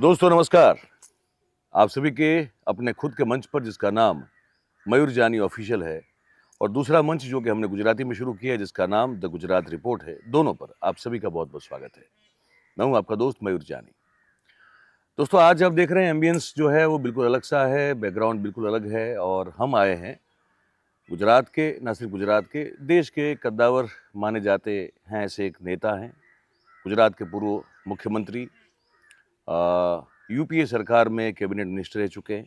दोस्तों नमस्कार। आप सभी के अपने खुद के मंच पर जिसका नाम मयूर जानी ऑफिशियल है और दूसरा मंच जो कि हमने गुजराती में शुरू किया है जिसका नाम द गुजरात रिपोर्ट है, दोनों पर आप सभी का बहुत बहुत स्वागत है। मैं हूं आपका दोस्त मयूर जानी। दोस्तों आज आप देख रहे हैं एम्बियंस जो है वो बिल्कुल अलग सा है, बैकग्राउंड बिल्कुल अलग है और हम आए हैं गुजरात के, न सिर्फ गुजरात के, देश के कद्दावर माने जाते हैं ऐसे एक नेता हैं, गुजरात के पूर्व मुख्यमंत्री, यूपीए सरकार में कैबिनेट मिनिस्टर रह चुके हैं,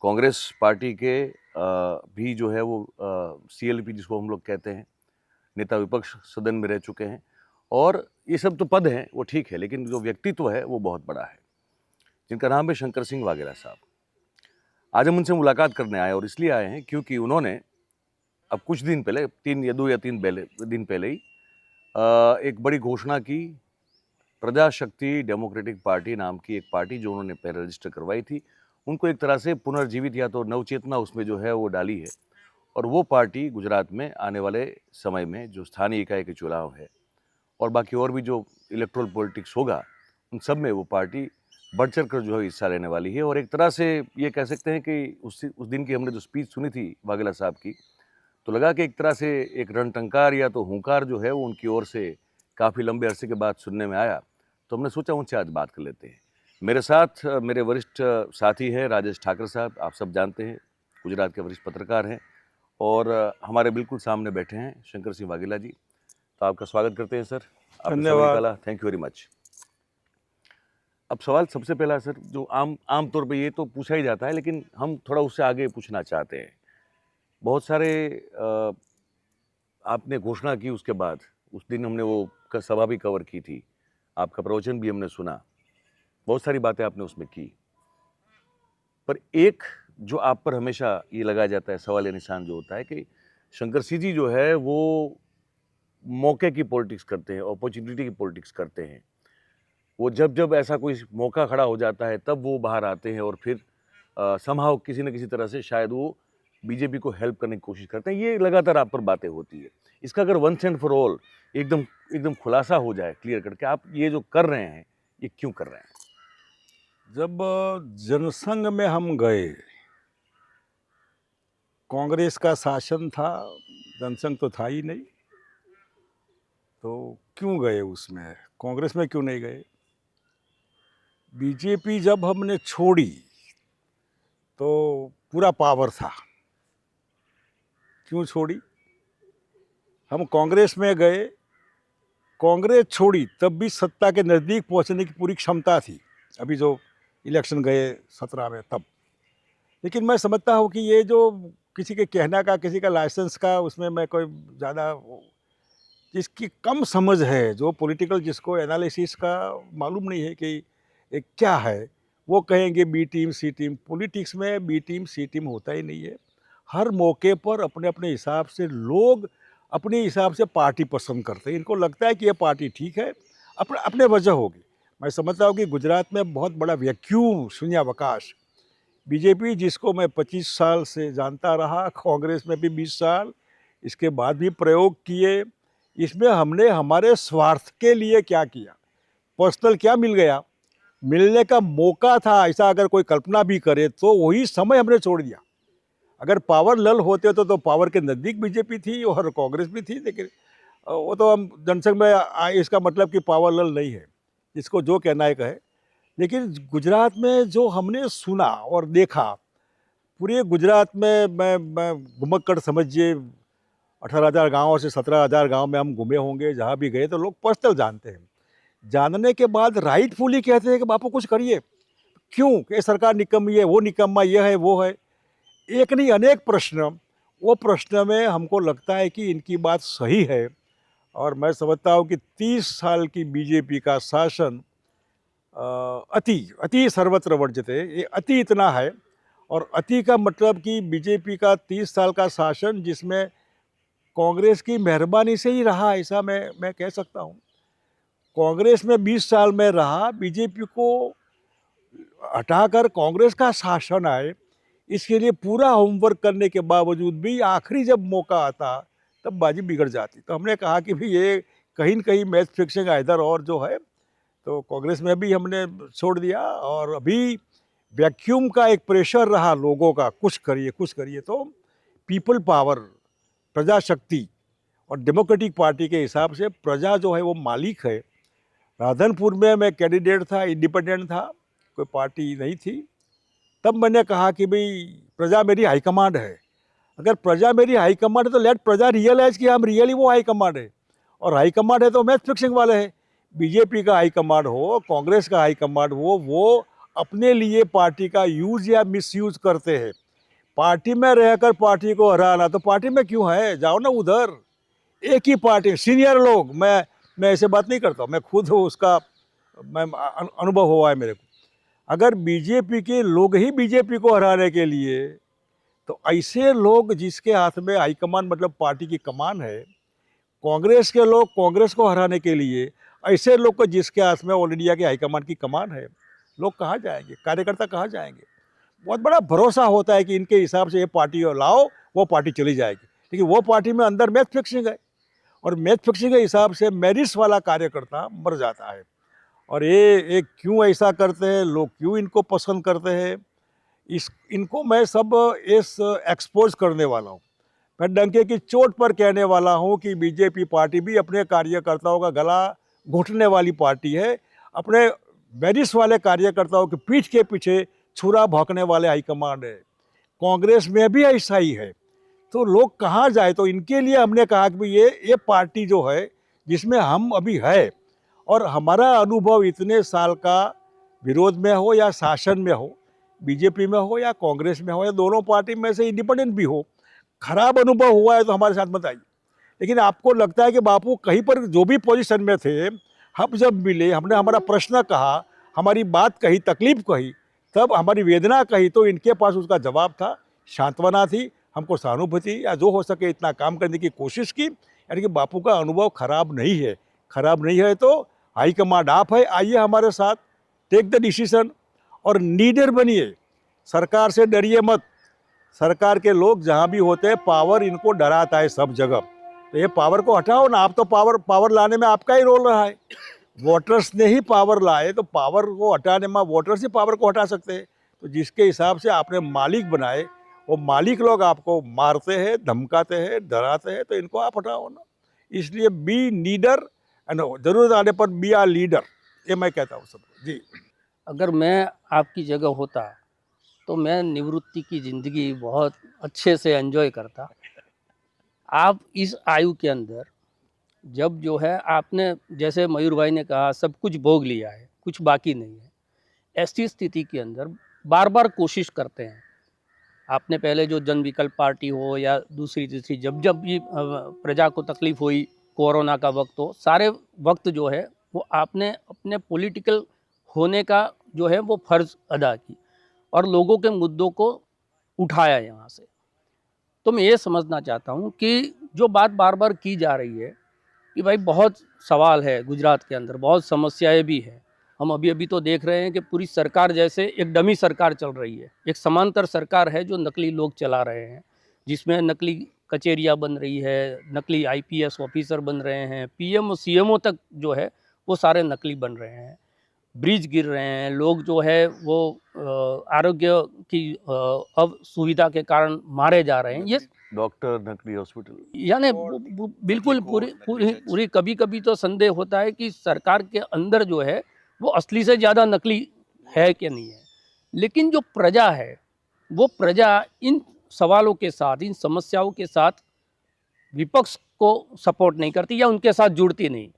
कांग्रेस पार्टी के भी जो है वो सीएलपी जिसको हम लोग कहते हैं, नेता विपक्ष सदन में रह चुके हैं। और ये सब तो पद हैं वो ठीक है, लेकिन जो व्यक्तित्व है वो बहुत बड़ा है, जिनका नाम है शंकर सिंह वाघेला साहब। आज हम उनसे मुलाकात करने आए और इसलिए आए हैं क्योंकि उन्होंने अब कुछ दिन पहले, 3 दिन पहले ही एक बड़ी घोषणा की। प्रजाशक्ति डेमोक्रेटिक पार्टी नाम की एक पार्टी जो उन्होंने पहले रजिस्टर करवाई थी, उनको एक तरह से पुनर्जीवित या तो नवचेतना उसमें जो है वो डाली है। और वो पार्टी गुजरात में आने वाले समय में जो स्थानीय इकाई के चुनाव है और बाकी और भी जो इलेक्ट्रल पॉलिटिक्स होगा, उन सब में वो पार्टी बढ़ चढ़ कर जो है हिस्सा लेने वाली है। और एक तरह से ये कह सकते हैं कि उस दिन की हमने जो स्पीच सुनी थी वाघेला साहब की, तो लगा कि एक तरह से एक रणटंकार या तो हुंकार जो है वो उनकी ओर से काफ़ी लंबे अरसे के बाद सुनने में आया। तो हमने सोचा उनसे आज बात कर लेते हैं। मेरे साथ मेरे वरिष्ठ साथी हैं राजेश ठाकर साहब, आप सब जानते हैं, गुजरात के वरिष्ठ पत्रकार हैं। और हमारे बिल्कुल सामने बैठे हैं शंकर सिंह वाघेला जी। तो आपका स्वागत करते हैं सर, आपने समय निकाला, थैंक यू वेरी मच। अब सवाल सबसे पहला सर, जो आम तौर पे ये तो पूछा ही जाता है, लेकिन हम थोड़ा उससे आगे पूछना चाहते हैं। बहुत सारे आपने घोषणा की, उसके बाद उस दिन हमने वो सभा भी कवर की थी, आपका प्रवचन भी हमने सुना, बहुत सारी बातें आपने उसमें की। पर एक जो आप पर हमेशा ये लगाया जाता है सवाल या निशान जो होता है कि शंकर सिंह जी जो है वो मौके की पॉलिटिक्स करते हैं, अपॉर्चुनिटी की पॉलिटिक्स करते हैं। वो जब जब ऐसा कोई मौका खड़ा हो जाता है तब वो बाहर आते हैं और फिर समहाउ किसी न किसी तरह से शायद वो बीजेपी को हेल्प करने की कोशिश करते हैं। ये लगातार आप पर बातें होती है। इसका अगर वंस एंड फॉर ऑल एकदम एकदम खुलासा हो जाए क्लियर करके, आप ये जो कर रहे हैं ये क्यों कर रहे हैं? जब जनसंघ में हम गए, कांग्रेस का शासन था, जनसंघ तो था ही नहीं, तो क्यों गए उसमें? कांग्रेस में क्यों नहीं गए? बीजेपी जब हमने छोड़ी तो पूरा पावर था। क्यों छोड़ी? हम कांग्रेस में गए, कांग्रेस छोड़ी तब भी सत्ता के नज़दीक पहुंचने की पूरी क्षमता थी, अभी जो इलेक्शन गए 17 में तब। लेकिन मैं समझता हूँ कि ये जो किसी के कहना का, किसी का लाइसेंस का, उसमें मैं कोई ज़्यादा, जिसकी कम समझ है, जो पॉलिटिकल, जिसको एनालिसिस का मालूम नहीं है कि ये क्या है, वो कहेंगे बी टीम सी टीम। पॉलिटिक्स में बी टीम सी टीम होता ही नहीं है। हर मौके पर अपने अपने हिसाब से लोग अपने हिसाब से पार्टी पसंद करते हैं। इनको लगता है कि ये पार्टी ठीक है, अपने अपने वजह होगी। मैं समझता हूँ कि गुजरात में बहुत बड़ा वैक्यूम, शून्यावकाश। बीजेपी जिसको मैं 25 साल से जानता रहा, कांग्रेस में भी 20 साल, इसके बाद भी प्रयोग किए, इसमें हमने हमारे स्वार्थ के लिए क्या किया, पर्सनल क्या मिल गया, मिलने का मौका था ऐसा अगर कोई कल्पना भी करे तो वही समय हमने छोड़ दिया। अगर पावर लल होते तो पावर के नज़दीक बीजेपी थी और कांग्रेस भी थी, लेकिन वो तो हम जनसंघ में इसका मतलब कि पावर लल नहीं है, इसको जो कहना है कहे। लेकिन गुजरात में जो हमने सुना और देखा, पूरे गुजरात में मैं घुमक्कड़ समझिए 18,000 गाँव से 17,000 गाँव में हम घूमे होंगे। जहाँ भी गए तो लोग पर्सनल जानते हैं। जानने के बाद राइटफुली कहते हैं कि बापू कुछ करिए, क्यों ये सरकार निकम्मी है, वो निकम्मा, ये है वो है। एक नहीं अनेक प्रश्न, वो प्रश्न में हमको लगता है कि इनकी बात सही है। और मैं समझता हूँ कि 30 साल की बीजेपी का शासन अति अति सर्वत्र वर्जते, ये अति इतना है। और अति का मतलब कि बीजेपी का 30 साल का शासन जिसमें कांग्रेस की मेहरबानी से ही रहा, ऐसा मैं कह सकता हूँ। कांग्रेस में 20 साल में रहा, बीजेपी को हटाकर कांग्रेस का शासन आए, इसके लिए पूरा होमवर्क करने के बावजूद भी आखिरी जब मौका आता तब बाजी बिगड़ जाती। तो हमने कहा कि भाई ये कहीं न कहीं मैच फिक्सिंग है इधर, और जो है तो कांग्रेस में भी हमने छोड़ दिया। और अभी वैक्यूम का एक प्रेशर रहा लोगों का, कुछ करिए, तो पीपल पावर, प्रजाशक्ति और डेमोक्रेटिक पार्टी के हिसाब से प्रजा जो है वो मालिक है। राधनपुर में मैं कैंडिडेट था, इंडिपेंडेंट था, कोई पार्टी नहीं थी। तब मैंने कहा कि भाई प्रजा मेरी हाईकमांड है। अगर प्रजा मेरी हाईकमांड है तो लेट प्रजा रियलाइज कि हम रियली वो हाईकमांड है। और हाईकमांड है तो मैच फिक्सिंग वाले हैं। बीजेपी का हाईकमांड हो, कांग्रेस का हाईकमांड हो, वो अपने लिए पार्टी का यूज या मिसयूज करते हैं। पार्टी में रहकर पार्टी को हराना, तो पार्टी में क्यों है, जाओ ना उधर। एक ही पार्टी, सीनियर लोग, मैं ऐसे बात नहीं करता, मैं खुद हूँ उसका, मैं अनुभव हुआ है मेरे को। अगर बीजेपी के लोग ही बीजेपी को हराने के लिए, तो ऐसे लोग जिसके हाथ में हाईकमान मतलब पार्टी की कमान है, कांग्रेस के लोग कांग्रेस को हराने के लिए, ऐसे लोग को जिसके हाथ में ऑल इंडिया के हाईकमान की कमान है, लोग कहाँ जाएंगे, कार्यकर्ता कहाँ जाएंगे। बहुत बड़ा भरोसा होता है कि इनके हिसाब से ये पार्टी लाओ, वो पार्टी चली जाएगी। लेकिन वो पार्टी में अंदर मैच फिक्सिंग है, और मैच फिक्सिंग के हिसाब से मेरिट्स वाला कार्यकर्ता मर जाता है। और ये क्यों ऐसा करते हैं लोग, क्यों इनको पसंद करते हैं, इनको मैं सब इस एक्सपोज करने वाला हूँ। मैं डंके की चोट पर कहने वाला हूँ कि बीजेपी पार्टी भी अपने कार्यकर्ताओं का गला घोटने वाली पार्टी है। अपने मेरिट्स वाले कार्यकर्ताओं की पीठ के पीछे छुरा भौंकने वाले हाईकमांड है। कांग्रेस में भी ऐसा ही है। तो लोग कहाँ जाए, तो इनके लिए हमने कहा कि ये पार्टी जो है जिसमें हम अभी है, और हमारा अनुभव इतने साल का विरोध में हो या शासन में हो, बीजेपी में हो या कांग्रेस में हो या दोनों पार्टी में से इंडिपेंडेंट भी हो, खराब अनुभव हुआ है तो हमारे साथ मत आइए। लेकिन आपको लगता है कि बापू कहीं पर जो भी पोजीशन में थे, हम जब मिले, हमने हमारा प्रश्न कहा, हमारी बात कही, तकलीफ कही, तब हमारी वेदना कही, तो इनके पास उसका जवाब था, सांत्वना थी, हमको सहानुभूति या जो हो सके इतना काम करने की कोशिश की। यानी कि बापू का अनुभव खराब नहीं है। खराब नहीं है तो हाईकमांड आप है, आइए हमारे साथ, टेक द डिसीजन और लीडर बनिए। सरकार से डरिए मत। सरकार के लोग जहाँ भी होते हैं, पावर इनको डराता है सब जगह। तो ये पावर को हटाओ ना। आप तो पावर लाने में आपका ही रोल रहा है। वोटर्स ने ही पावर लाए, तो पावर को हटाने में वोटर्स ही पावर को हटा सकते हैं। तो जिसके हिसाब से आपने मालिक बनाए, वो मालिक लोग आपको मारते हैं, धमकाते हैं, डराते हैं, तो इनको आप हटाओ ना। इसलिए बी लीडर, जरूरत आने पर बी आर लीडर, ये मैं कहता हूँ सबको। जी, अगर मैं आपकी जगह होता तो मैं निवृत्ति की ज़िंदगी बहुत अच्छे से एंजॉय करता। आप इस आयु के अंदर जब जो है आपने, जैसे मयूर भाई ने कहा, सब कुछ भोग लिया है, कुछ बाकी नहीं है, ऐसी स्थिति के अंदर बार बार कोशिश करते हैं। आपने पहले जो जन विकल्प पार्टी हो या दूसरी तीसरी, जब जब भी प्रजा को तकलीफ हुई, कोरोना का वक्त हो, सारे वक्त जो है वो आपने अपने पॉलिटिकल होने का जो है वो फर्ज अदा की और लोगों के मुद्दों को उठाया यहाँ से। तो मैं ये समझना चाहता हूँ कि जो बात बार बार की जा रही है कि भाई बहुत सवाल है गुजरात के अंदर, बहुत समस्याएं भी हैं। हम अभी अभी तो देख रहे हैं कि पूरी सरकार जैसे एक डमी सरकार चल रही है, एक समांतर सरकार है जो नकली लोग चला रहे हैं, जिसमें नकली कचेरियाँ बन रही है, नकली आईपीएस ऑफिसर बन रहे हैं, पीएम और सीएमओ तक जो है वो सारे नकली बन रहे हैं। ब्रिज गिर रहे हैं, लोग जो है वो आरोग्य की अब सुविधा के कारण मारे जा रहे हैं। ये डॉक्टर, नकली हॉस्पिटल, यानी बिल्कुल पूरी कभी कभी तो संदेह होता है कि सरकार के अंदर जो है वो असली से ज़्यादा नकली है कि नहीं है। लेकिन जो प्रजा है, वो प्रजा इन सवालों के साथ, इन समस्याओं के साथ विपक्ष को सपोर्ट नहीं करती या उनके साथ जुड़ती नहीं।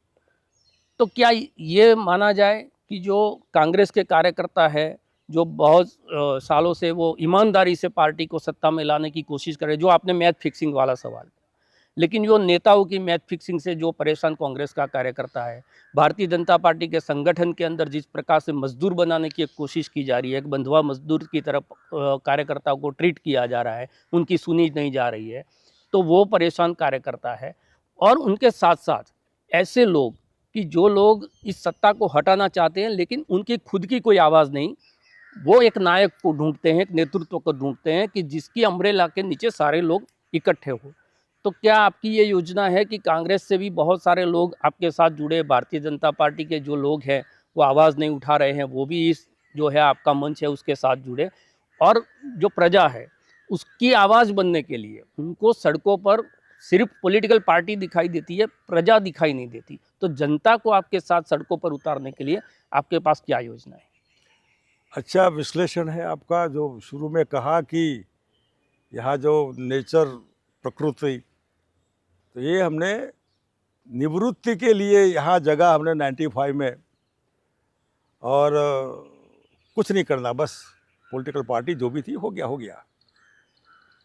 तो क्या ये माना जाए कि जो कांग्रेस के कार्यकर्ता है, जो बहुत सालों से वो ईमानदारी से पार्टी को सत्ता में लाने की कोशिश करे, जो आपने मैच फिक्सिंग वाला सवाल किया, लेकिन जो नेताओं की मैच फिक्सिंग से जो परेशान कांग्रेस का कार्यकर्ता है, भारतीय जनता पार्टी के संगठन के अंदर जिस प्रकार से मजदूर बनाने की एक कोशिश की जा रही है, एक बंधुआ मजदूर की तरफ कार्यकर्ताओं को ट्रीट किया जा रहा है, उनकी सुनी नहीं जा रही है, तो वो परेशान कार्यकर्ता है। और उनके साथ साथ ऐसे लोग कि जो लोग इस सत्ता को हटाना चाहते हैं लेकिन उनकी खुद की कोई आवाज़ नहीं, वो एक नायक को ढूंढते हैं, एक नेतृत्व को ढूंढते हैं कि जिसकी अम्ब्रेला के नीचे सारे लोग इकट्ठे हो। तो क्या आपकी ये योजना है कि कांग्रेस से भी बहुत सारे लोग आपके साथ जुड़े, भारतीय जनता पार्टी के जो लोग हैं वो आवाज़ नहीं उठा रहे हैं, वो भी इस जो है आपका मंच है उसके साथ जुड़े, और जो प्रजा है उसकी आवाज़ बनने के लिए उनको सड़कों पर सिर्फ पॉलिटिकल पार्टी दिखाई देती है, प्रजा दिखाई नहीं देती। तो जनता को आपके साथ सड़कों पर उतारने के लिए आपके पास क्या योजना है? अच्छा विश्लेषण है आपका। जो शुरू में कहा कि यहाँ जो नेचर, प्रकृति, तो ये हमने निवृत्ति के लिए यहाँ जगह हमने 95 में, और कुछ नहीं करना, बस पॉलिटिकल पार्टी जो भी थी हो गया हो गया।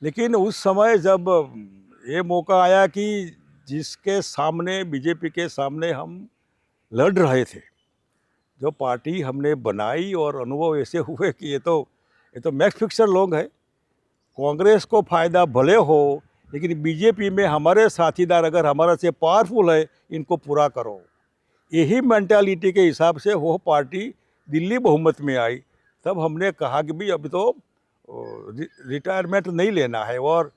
लेकिन उस समय जब ये मौका आया कि जिसके सामने, बीजेपी के सामने हम लड़ रहे थे, जो पार्टी हमने बनाई, और अनुभव ऐसे हुए कि ये तो मैक्स फिक्सर लोग हैं। कांग्रेस को फ़ायदा भले हो, लेकिन बीजेपी में हमारे साथीदार अगर हमारे से पावरफुल है, इनको पूरा करो। यही मेंटालिटी के हिसाब से वो पार्टी दिल्ली बहुमत में आई। तब हमने कहा कि भाई अभी तो रिटायरमेंट नहीं लेना है, और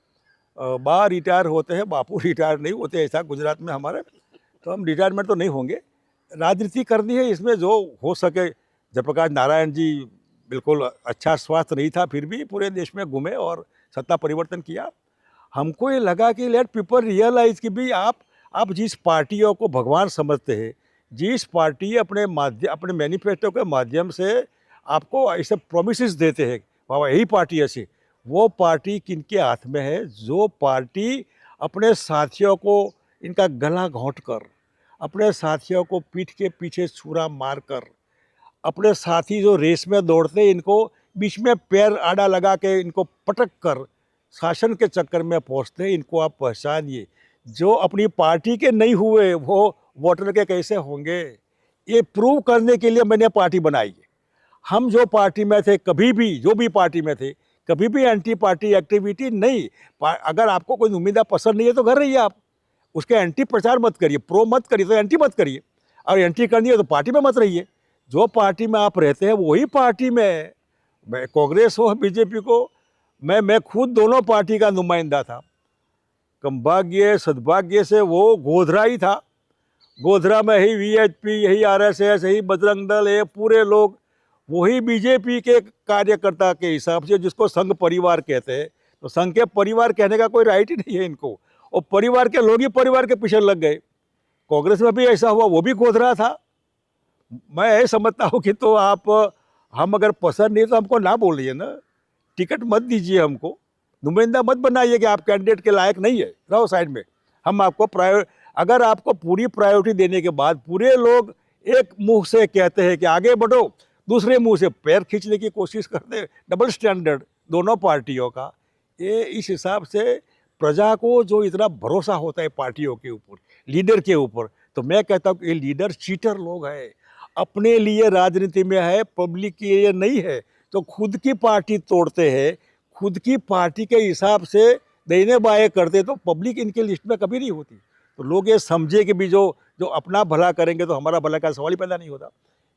बाहर रिटायर होते हैं, बापू रिटायर नहीं होते, ऐसा गुजरात में हमारे। तो हम रिटायरमेंट तो नहीं होंगे, राजनीति करनी है, इसमें जो हो सके। जयप्रकाश नारायण जी, बिल्कुल अच्छा स्वास्थ्य नहीं था, फिर भी पूरे देश में घूमे और सत्ता परिवर्तन किया। हमको ये लगा कि लेट पीपल रियलाइज कि भाई आप जिस पार्टियों को भगवान समझते हैं, जिस पार्टी अपने मैनिफेस्टो के माध्यम से आपको ऐसे प्रोमिसेस देते हैं, बाबा यही पार्टी ऐसी, वो पार्टी किनके हाथ में है? जो पार्टी अपने साथियों को इनका गला घोंट कर, अपने साथियों को पीठ के पीछे छुरा मार कर, अपने साथी जो रेस में दौड़ते हैं इनको बीच में पैर आड़ा लगा के इनको पटक कर शासन के चक्कर में पहुंचते हैं, इनको आप पहचानिए। जो अपनी पार्टी के नहीं हुए वो वोटर के कैसे होंगे? ये प्रूव करने के लिए मैंने पार्टी बनाई है। हम जो पार्टी में थे, कभी भी जो भी पार्टी में थे, कभी भी एंटी पार्टी एक्टिविटी नहीं। अगर आपको कोई उम्मीदवार पसंद नहीं है तो घर रहिए, आप उसके एंटी प्रचार मत करिए, प्रो मत करिए तो एंटी मत करिए, और एंटी करनी है तो पार्टी में मत रहिए। जो पार्टी में आप रहते हैं वही पार्टी में, मैं कांग्रेस हो बीजेपी को, मैं खुद दोनों पार्टी का नुमाइंदा था। कमभाग्य सद्भाग्य से वो गोधरा ही था। गोधरा में ही वीएचपी, यही आरएसएस, यही बजरंग दल, ये पूरे लोग वही बीजेपी के कार्यकर्ता के हिसाब से, जिसको संघ परिवार कहते हैं। तो संघ के परिवार कहने का कोई राइट ही नहीं है इनको, और परिवार के लोग ही परिवार के पीछे लग गए। कांग्रेस में भी ऐसा हुआ, वो भी गोधरा था। मैं ये समझता हूँ कि तो हम अगर पसंद नहीं तो हमको ना बोलिए ना, टिकट मत दीजिए, हमको नुमाइंदा मत बनाइए कि आप कैंडिडेट के लायक नहीं है, रहो साइड में। हम आपको अगर आपको पूरी प्रायोरिटी देने के बाद पूरे लोग एक मुंह से कहते हैं कि आगे बढ़ो, दूसरे मुंह से पैर खींचने की कोशिश करते हैं, डबल स्टैंडर्ड दोनों पार्टियों का। ये इस हिसाब से प्रजा को जो इतना भरोसा होता है पार्टियों के ऊपर, लीडर के ऊपर, तो मैं कहता हूँ कि ये लीडर चीटर लोग हैं, अपने लिए राजनीति में है, पब्लिक के लिए नहीं है। तो खुद की पार्टी तोड़ते हैं, खुद की पार्टी के हिसाब से दाहिने बाएं करते, तो पब्लिक इनके लिस्ट में कभी नहीं होती। तो लोग ये समझे कि भी जो अपना भला करेंगे तो हमारा भला का सवाल ही पैदा नहीं होता।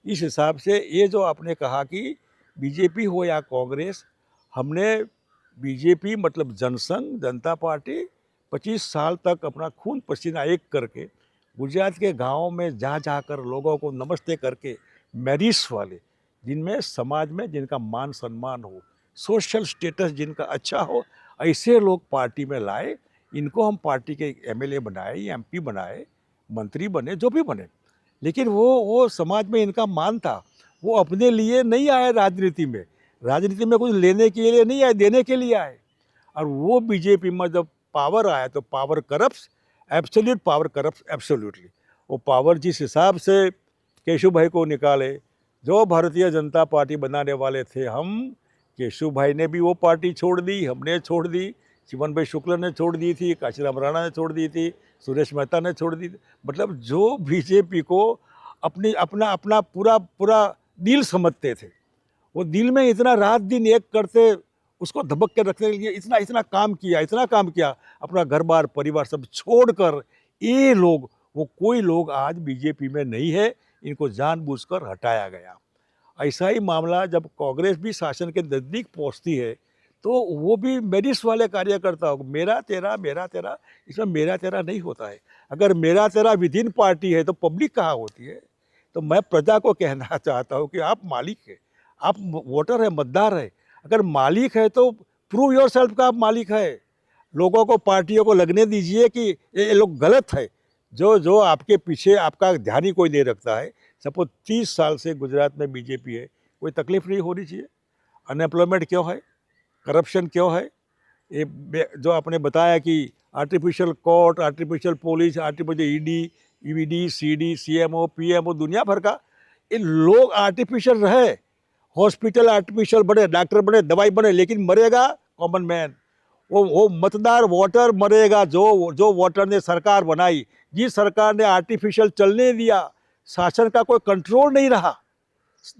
इस हिसाब से ये जो आपने कहा कि बीजेपी हो या कांग्रेस, हमने बीजेपी मतलब जनसंघ, जनता पार्टी 25 साल तक अपना खून पसीना एक करके गुजरात के गाँव में जा कर लोगों को नमस्ते करके, मेरिट्स वाले, जिनमें समाज में जिनका मान सम्मान हो, सोशल स्टेटस जिनका अच्छा हो, ऐसे लोग पार्टी में लाए। इनको हम पार्टी के एमएलए बनाए, एमपी बनाए, मंत्री बने, जो भी बने। लेकिन वो समाज में इनका मान था, वो अपने लिए नहीं आए राजनीति में। राजनीति में कुछ लेने के लिए नहीं आए, देने के लिए आए। और वो बीजेपी में जब पावर आया तो power corrupts, absolute power corrupts absolutely. वो पावर जिस हिसाब से केशु भाई को निकाले, जो भारतीय जनता पार्टी बनाने वाले थे हम, केशु भाई ने भी वो पार्टी छोड़ दी, हमने छोड़ दी, चिमन भाई शुक्ल ने छोड़ दी थी, काशीराम राणा ने छोड़ दी थी, सुरेश मेहता ने छोड़ दी थी। मतलब जो बीजेपी को अपना पूरा दिल समझते थे, वो दिल में इतना रात दिन एक करते, उसको धबक के रखने के लिए इतना काम किया, अपना घर बार परिवार सब छोड़कर। ये लोग, वो कोई लोग आज बीजेपी में नहीं है, इनको जानबूझकर हटाया गया। ऐसा ही मामला जब कांग्रेस भी शासन के नज़दीक पहुंचती है तो वो भी मेरिट्स वाले कार्यकर्ता हो, मेरा तेरा, इसमें मेरा तेरा नहीं होता है। अगर मेरा तेरा विद इन पार्टी है तो पब्लिक कहाँ होती है? तो तो मैं प्रजा को कहना चाहता हूँ कि आप मालिक है, आप वोटर है, मतदार है। अगर मालिक है तो प्रूव योर सेल्फ का आप मालिक है। लोगों को, पार्टियों को लगने दीजिए कि ये लोग गलत है। जो जो आपके पीछे आपका ध्यान ही कोई नहीं रखता है। सपोज 30 साल से गुजरात में बीजेपी है, कोई तकलीफ नहीं होनी चाहिए। अनएम्प्लॉयमेंट क्यों है, करप्शन क्यों है, ये जो आपने बताया कि artificial court, artificial police, artificial ED, ED, CD, CMO, PMO, दुनिया भर का ये लोग आर्टिफिशियल रहे। हॉस्पिटल आर्टिफिशियल बने, डॉक्टर बने, दवाई बने, लेकिन मरेगा कॉमन मैन। वो मतदार वोटर मरेगा जो वोटर ने सरकार बनाई। जिस सरकार ने आर्टिफिशियल चलने दिया, शासन का कोई कंट्रोल नहीं रहा।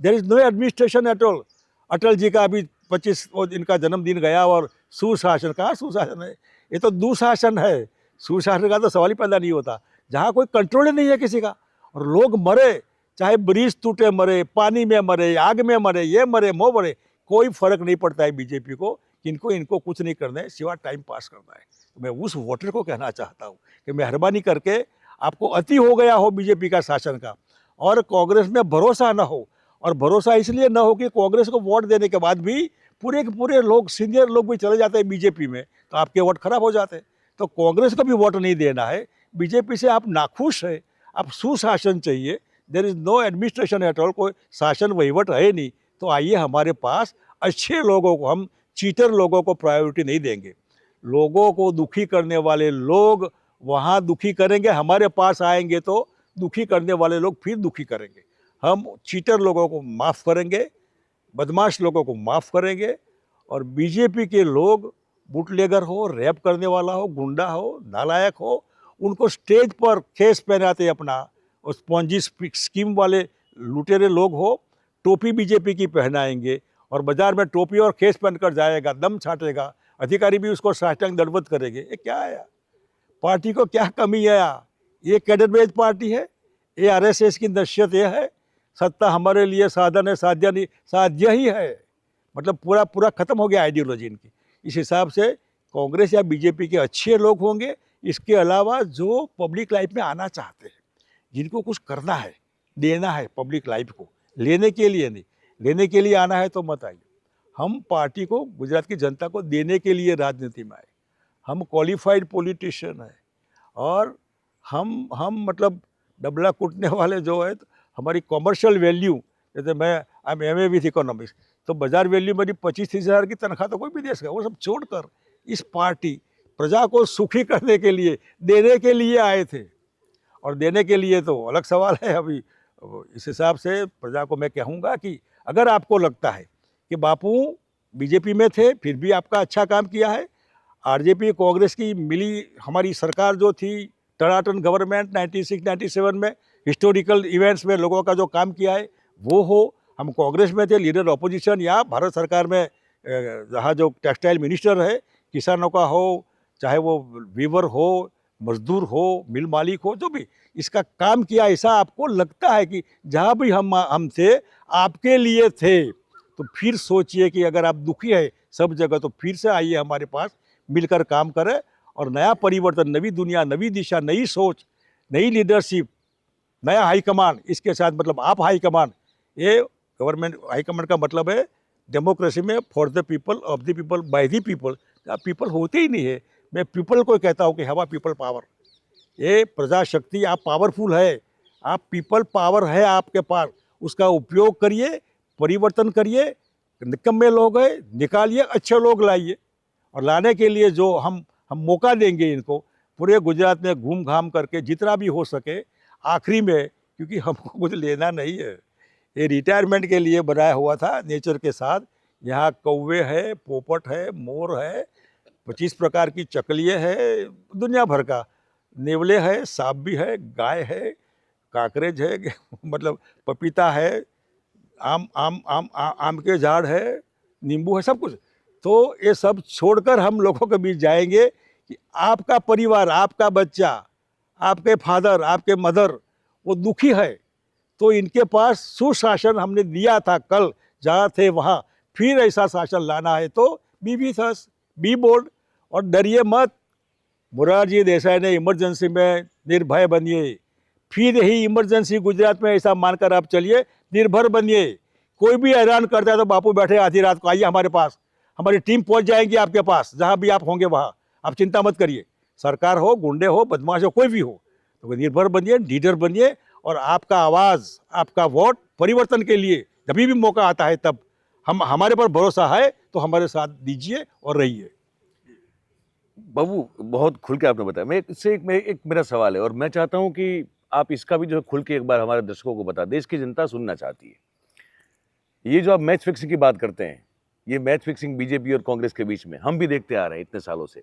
There is no administration at all. Atal ji का अभी 25 इनका जन्मदिन गया और सुशासन, कहाँ सुशासन है, ये तो दुशासन है। सुशासन का तो सवाल ही पैदा नहीं होता, जहाँ कोई कंट्रोल ही नहीं है किसी का। और लोग मरे, चाहे ब्रिज टूटे मरे, पानी में मरे, आग में मरे, ये मरे, वो मरे, कोई फर्क नहीं पड़ता है बीजेपी को। इनको कुछ नहीं करना है, सिवा टाइम पास करना है। तो मैं उस वोटर को कहना चाहता हूँ कि मेहरबानी करके, आपको अति हो गया हो बीजेपी का शासन का और कांग्रेस में भरोसा ना हो। और भरोसा इसलिए ना हो कि कांग्रेस को वोट देने के बाद भी पूरे के पूरे लोग, सीनियर लोग भी चले जाते हैं बीजेपी में, तो आपके वोट खराब हो जाते हैं। तो कांग्रेस को भी वोट नहीं देना है। बीजेपी से आप नाखुश है, आप सुशासन चाहिए। There is no administration at all, कोई शासन वहीवट है नहीं। तो आइए हमारे पास अच्छे लोगों को, हम चीटर लोगों को प्रायोरिटी नहीं देंगे। लोगों को दुखी करने वाले लोग वहाँ दुखी करेंगे, हमारे पास आएंगे तो दुखी करने वाले लोग फिर दुखी करेंगे। हम चीटर लोगों को माफ़ करेंगे, बदमाश लोगों को माफ़ करेंगे। और बीजेपी के लोग, बुटलेगर हो, रैप करने वाला हो, गुंडा हो, नालायक हो, उनको स्टेज पर खेस पहनाते अपना, और स्पॉन्जी स्कीम वाले लुटेरे लोग हो, टोपी बीजेपी की पहनाएंगे और बाजार में टोपी और खेस पहनकर जाएगा, दम छाटेगा, अधिकारी भी उसको साष्टांग दंडवत करेंगे। ये क्या है? पार्टी को क्या कमी है? ये कैडर बेस्ड पार्टी है? ये आरएसएस की नस्यत ये है? सत्ता हमारे लिए साधन है, साध्य नहीं, साध्य ही है। मतलब पूरा खत्म हो गया आइडियोलॉजी इनकी। इस हिसाब से कांग्रेस या बीजेपी के अच्छे लोग होंगे। इसके अलावा जो पब्लिक लाइफ में आना चाहते हैं, जिनको कुछ करना है, देना है पब्लिक लाइफ को, लेने के लिए नहीं, लेने के लिए आना है तो मत आइए। हम पार्टी को, गुजरात की जनता को देने के लिए राजनीति में आए। हम क्वालिफाइड पॉलिटिशियन है और हम मतलब डबला कूटने वाले जो है, तो हमारी कॉमर्शियल वैल्यू, जैसे मैं I am MA with economics, तो बाजार वैल्यू मेरी 25-30 हज़ार की तनख्वाह तो कोई भी दे सके। वो सब छोड़कर इस पार्टी प्रजा को सुखी करने के लिए, देने के लिए आए थे। और देने के लिए तो अलग सवाल है अभी। इस हिसाब से प्रजा को मैं कहूँगा कि अगर आपको लगता है कि बापू बीजेपी में थे फिर भी आपका अच्छा काम किया है, आरजेपी कांग्रेस की मिली हमारी सरकार जो थी, टनाटन गवर्नमेंट 96-97 में हिस्टोरिकल इवेंट्स में लोगों का जो काम किया है वो हो, हम कांग्रेस में थे, लीडर ऑपोजिशन, या भारत सरकार में जहाँ जो टेक्सटाइल मिनिस्टर है, किसानों का हो, चाहे वो वीवर हो, मजदूर हो, मिल मालिक हो, जो भी इसका काम किया, ऐसा आपको लगता है कि जहाँ भी हम थे आपके लिए थे, तो फिर सोचिए कि अगर आप दुखी है सब जगह, तो फिर से आइए हमारे पास, मिलकर काम करें और नया परिवर्तन, नई दुनिया, नई दिशा, नई सोच, नई लीडरशिप, नया हाईकमान। इसके साथ मतलब आप हाईकमान, ये गवर्नमेंट हाईकमान का मतलब है डेमोक्रेसी में for the people, of the people, by the people. आप पीपल होते ही नहीं है। मैं पीपल को कहता हूँ कि हवा पीपल पावर, ये प्रजाशक्ति, आप पावरफुल है, आप पीपल पावर है आपके पास, उसका उपयोग करिए, परिवर्तन करिए। निकम्मे लोग हैं निकालिए, अच्छे लोग लाइए। और लाने के लिए जो हम मौका देंगे इनको, पूरे गुजरात में घूम घाम करके जितना भी हो सके। आखिरी में, क्योंकि हमको कुछ लेना नहीं है, ये रिटायरमेंट के लिए बनाया हुआ था नेचर के साथ। यहाँ कौवे है, पोपट है, मोर है, 25 प्रकार की चकलिए है, दुनिया भर का, नेवले है, सांप भी है, गाय है, काकरेज है, मतलब पपीता है, आम के झाड़ है, नींबू है, सब कुछ। तो ये सब छोड़कर हम लोगों के बीच जाएंगे कि आपका परिवार, आपका बच्चा, आपके फादर, आपके मदर वो दुखी है, तो इनके पास सुशासन हमने दिया था कल, जहाँ थे वहाँ फिर ऐसा शासन लाना है तो be with us, be bold और डरिए मत। मोरारजी देसाई ने इमरजेंसी में निर्भय बनिए, फिर यही इमरजेंसी गुजरात में ऐसा मानकर आप चलिए, निर्भर बनिए। कोई भी हैरान करता है तो बापू बैठे आधी रात को, आइए हमारे पास, हमारी टीम पहुंच जाएगी आपके पास, जहां भी आप होंगे वहां, आप चिंता मत करिए। सरकार हो, गुंडे हो, बदमाश हो, कोई भी हो, तो निर्भर बनिए, लीडर बनिए, और आपका आवाज़, आपका वोट परिवर्तन के लिए जब भी मौका आता है तब हम, हमारे पर भरोसा है तो हमारे साथ दीजिए और रहिए। बाबू बहुत खुल के आपने बताया। मैं इससे एक मेरा सवाल है और मैं चाहता हूं कि आप इसका भी जो है खुल के एक बार हमारे दर्शकों को बता। देश की जनता सुनना चाहती है। ये जो आप मैच फिक्सिंग की बात करते हैं, ये मैच फिक्सिंग बीजेपी और कांग्रेस के बीच में हम भी देखते आ रहे हैं इतने सालों से।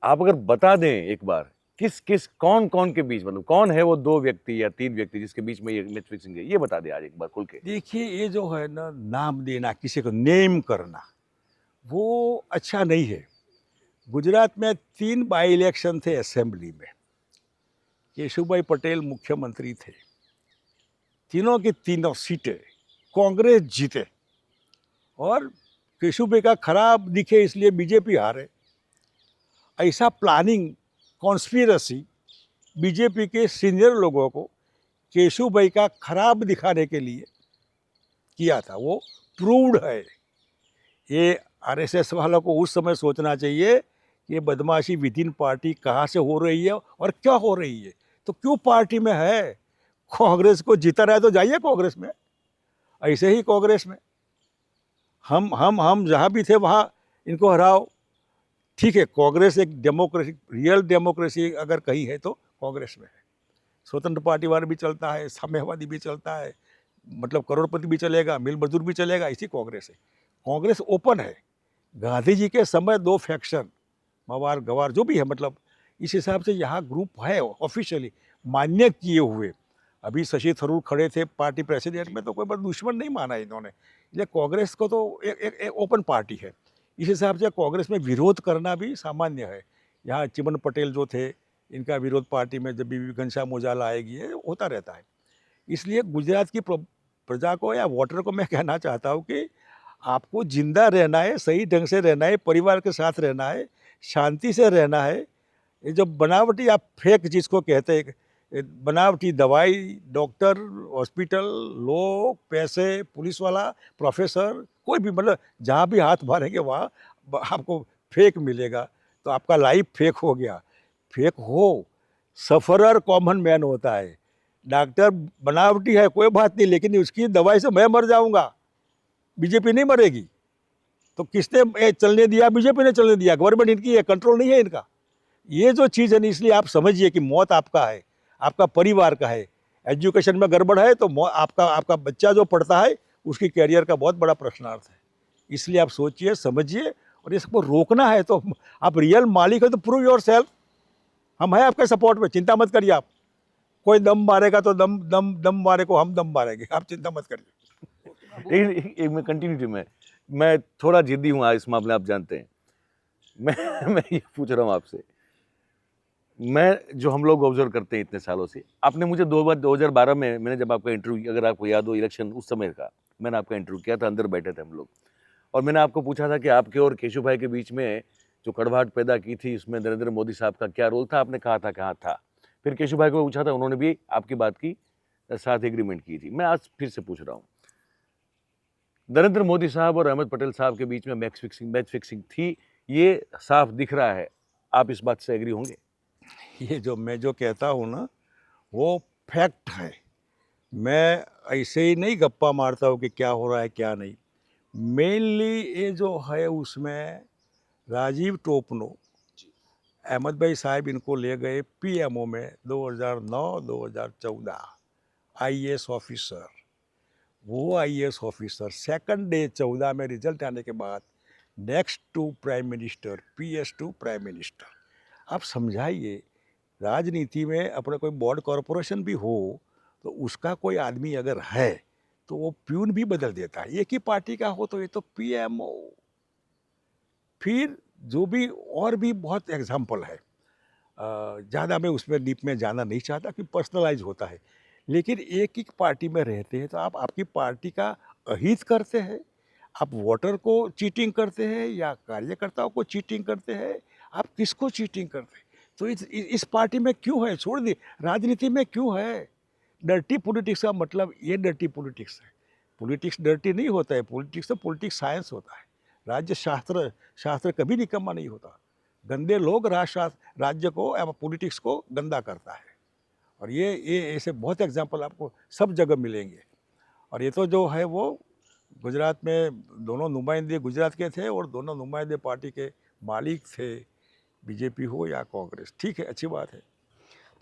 आप अगर बता दें एक बार, किस किस कौन कौन के बीच, मतलब कौन है वो 2 व्यक्ति या 3 व्यक्ति जिसके बीच में ये मैच फिक्सिंग है, ये बता दें आज एक बार खुल के। देखिए, ये जो है ना, नाम देना, किसी को नेम करना, वो अच्छा नहीं है। गुजरात में 3 बाई इलेक्शन थे असेंबली में, केशुभाई पटेल मुख्यमंत्री थे, तीनों की तीनों सीटें कांग्रेस जीते, और केशुभाई का खराब दिखे इसलिए बीजेपी हारे। ऐसा प्लानिंग, कॉन्स्पिरसी बीजेपी के सीनियर लोगों को केशुभाई का खराब दिखाने के लिए किया था, वो प्रूव्ड है। ये आरएसएस वालों को उस समय सोचना चाहिए कि ये बदमाशी विद इन पार्टी कहाँ से हो रही है और क्या हो रही है, तो क्यों पार्टी में है। कांग्रेस को जीता रहा है तो जाइए कांग्रेस में, ऐसे ही कांग्रेस में हम जहाँ भी थे वहाँ इनको हराओ। ठीक है, कांग्रेस एक डेमोक्रेसी, रियल डेमोक्रेसी अगर कहीं है तो कांग्रेस में है। स्वतंत्र पार्टीवाद भी चलता है, साम्यवादी भी चलता है, मतलब करोड़पति भी चलेगा, मिल मजदूर भी चलेगा, इसी कांग्रेस है। कांग्रेस ओपन है। गांधी जी के समय 2 फैक्शन, मवार गवार जो भी है, मतलब इस हिसाब से यहाँ ग्रुप है ऑफिशियली मान्य किए हुए। अभी शशि थरूर खड़े थे पार्टी प्रेसिडेंट में, तो कोई बड़ा दुश्मन नहीं माना इन्होंने। ये कांग्रेस को तो एक ओपन पार्टी है, इस हिसाब से कांग्रेस में विरोध करना भी सामान्य है। यहाँ चिमन पटेल जो थे, इनका विरोध पार्टी में जब भी घनश्याम उजाला आएगी ये होता रहता है। इसलिए गुजरात की प्रजा को या वोटर को मैं कहना चाहता हूँ कि आपको जिंदा रहना है, सही ढंग से रहना है, परिवार के साथ रहना है, शांति से रहना है। ये जो बनावटी, आप फेक जिसको कहते हैं, बनावटी दवाई, डॉक्टर, हॉस्पिटल, लोग, पैसे, पुलिस वाला, प्रोफेसर, कोई भी, मतलब जहाँ भी हाथ मारेंगे वहाँ आपको फेक मिलेगा, तो आपका लाइफ फेक हो गया। फेक हो, सफरर कॉमन मैन होता है। डॉक्टर बनावटी है कोई बात नहीं, लेकिन उसकी दवाई से मैं मर जाऊंगा, बीजेपी नहीं मरेगी। तो किसने चलने दिया? बीजेपी ने चलने दिया। गवर्नमेंट इनकी है, कंट्रोल नहीं है इनका। ये जो चीज़ है ना, इसलिए आप समझिए कि मौत आपका है, आपका परिवार का है। एजुकेशन में गड़बड़ है तो आपका बच्चा जो पढ़ता है उसकी कैरियर का बहुत बड़ा प्रश्नार्थ है। इसलिए आप सोचिए, समझिए, और इसको रोकना है तो आप रियल मालिक हो तो प्रूव योर सेल्फ। हम हैं आपके सपोर्ट में, चिंता मत करिए आप। कोई दम मारेगा तो दम मारे को हम दम मारेंगे, आप चिंता मत करिए। एक में कंटिन्यूटी में मैं थोड़ा जिद्दी हूँ इस मामले में, आप जानते हैं। मैं ये पूछ रहा हूँ आपसे, मैं जो हम लोग ऑब्जर्व करते हैं इतने सालों से, आपने मुझे 2012 में मैंने जब आपका इंटरव्यू, अगर आपको याद हो, इलेक्शन उस समय का, मैंने आपका इंटरव्यू किया था, अंदर बैठे थे हम लोग, और मैंने आपको पूछा था कि आपके और केशुभाई के बीच में जो कड़वाहट पैदा की थी, उसमें नरेंद्र मोदी साहब का क्या रोल था। आपने कहा था कि हाँ था। फिर केशुभाई को पूछा था, उन्होंने भी आपकी बात की साथ एग्रीमेंट की थी। मैं आज फिर से पूछ रहा हूँ, नरेंद्र मोदी साहब और अहमद पटेल साहब के बीच में मैच फिक्सिंग थी, ये साफ दिख रहा है। आप इस बात से एग्री होंगे? ये जो मैं जो कहता हूँ ना, वो फैक्ट है। मैं ऐसे ही नहीं गप्पा मारता हूँ कि क्या हो रहा है क्या नहीं। मेनली ये जो है उसमें राजीव टोपनो, अहमद भाई साहब इनको ले गए पीएमओ में 2009-2014, आईएएस ऑफिसर। वो आईएएस ऑफिसर सेकंड डे 14 में रिजल्ट आने के बाद next to prime minister, PS to prime minister. आप समझाइए, राजनीति में अपना कोई बोर्ड कॉरपोरेशन भी हो तो उसका कोई आदमी अगर है तो वो प्यून भी बदल देता है। एक ही पार्टी का हो तो ये तो पीएमओ। फिर जो भी और भी बहुत एग्जाम्पल है, ज़्यादा मैं उसमें डीप में जाना नहीं चाहता कि पर्सनलाइज होता है। लेकिन एक एक पार्टी में रहते हैं तो आप आपकी पार्टी का अहित करते हैं, आप वोटर को चीटिंग करते हैं या कार्यकर्ताओं को चीटिंग करते हैं, आप किसको चीटिंग करते हैं? तो इस पार्टी में क्यों है? छोड़ दी, राजनीति में क्यों है? डर्टी पॉलिटिक्स का मतलब ये डर्टी पॉलिटिक्स है। पॉलिटिक्स डर्टी नहीं होता है, पॉलिटिक्स तो पॉलिटिक्स साइंस होता है। राज्य शास्त्र शास्त्र कभी निकम्मा नहीं होता। गंदे लोग राज्य को या पॉलिटिक्स को गंदा करता है। और ये ऐसे बहुत एग्जाम्पल आपको सब जगह मिलेंगे। और ये तो जो है वो गुजरात में दोनों नुमाइंदे गुजरात के थे और दोनों नुमाइंदे पार्टी के मालिक थे, बीजेपी हो या कांग्रेस। ठीक है, अच्छी बात है।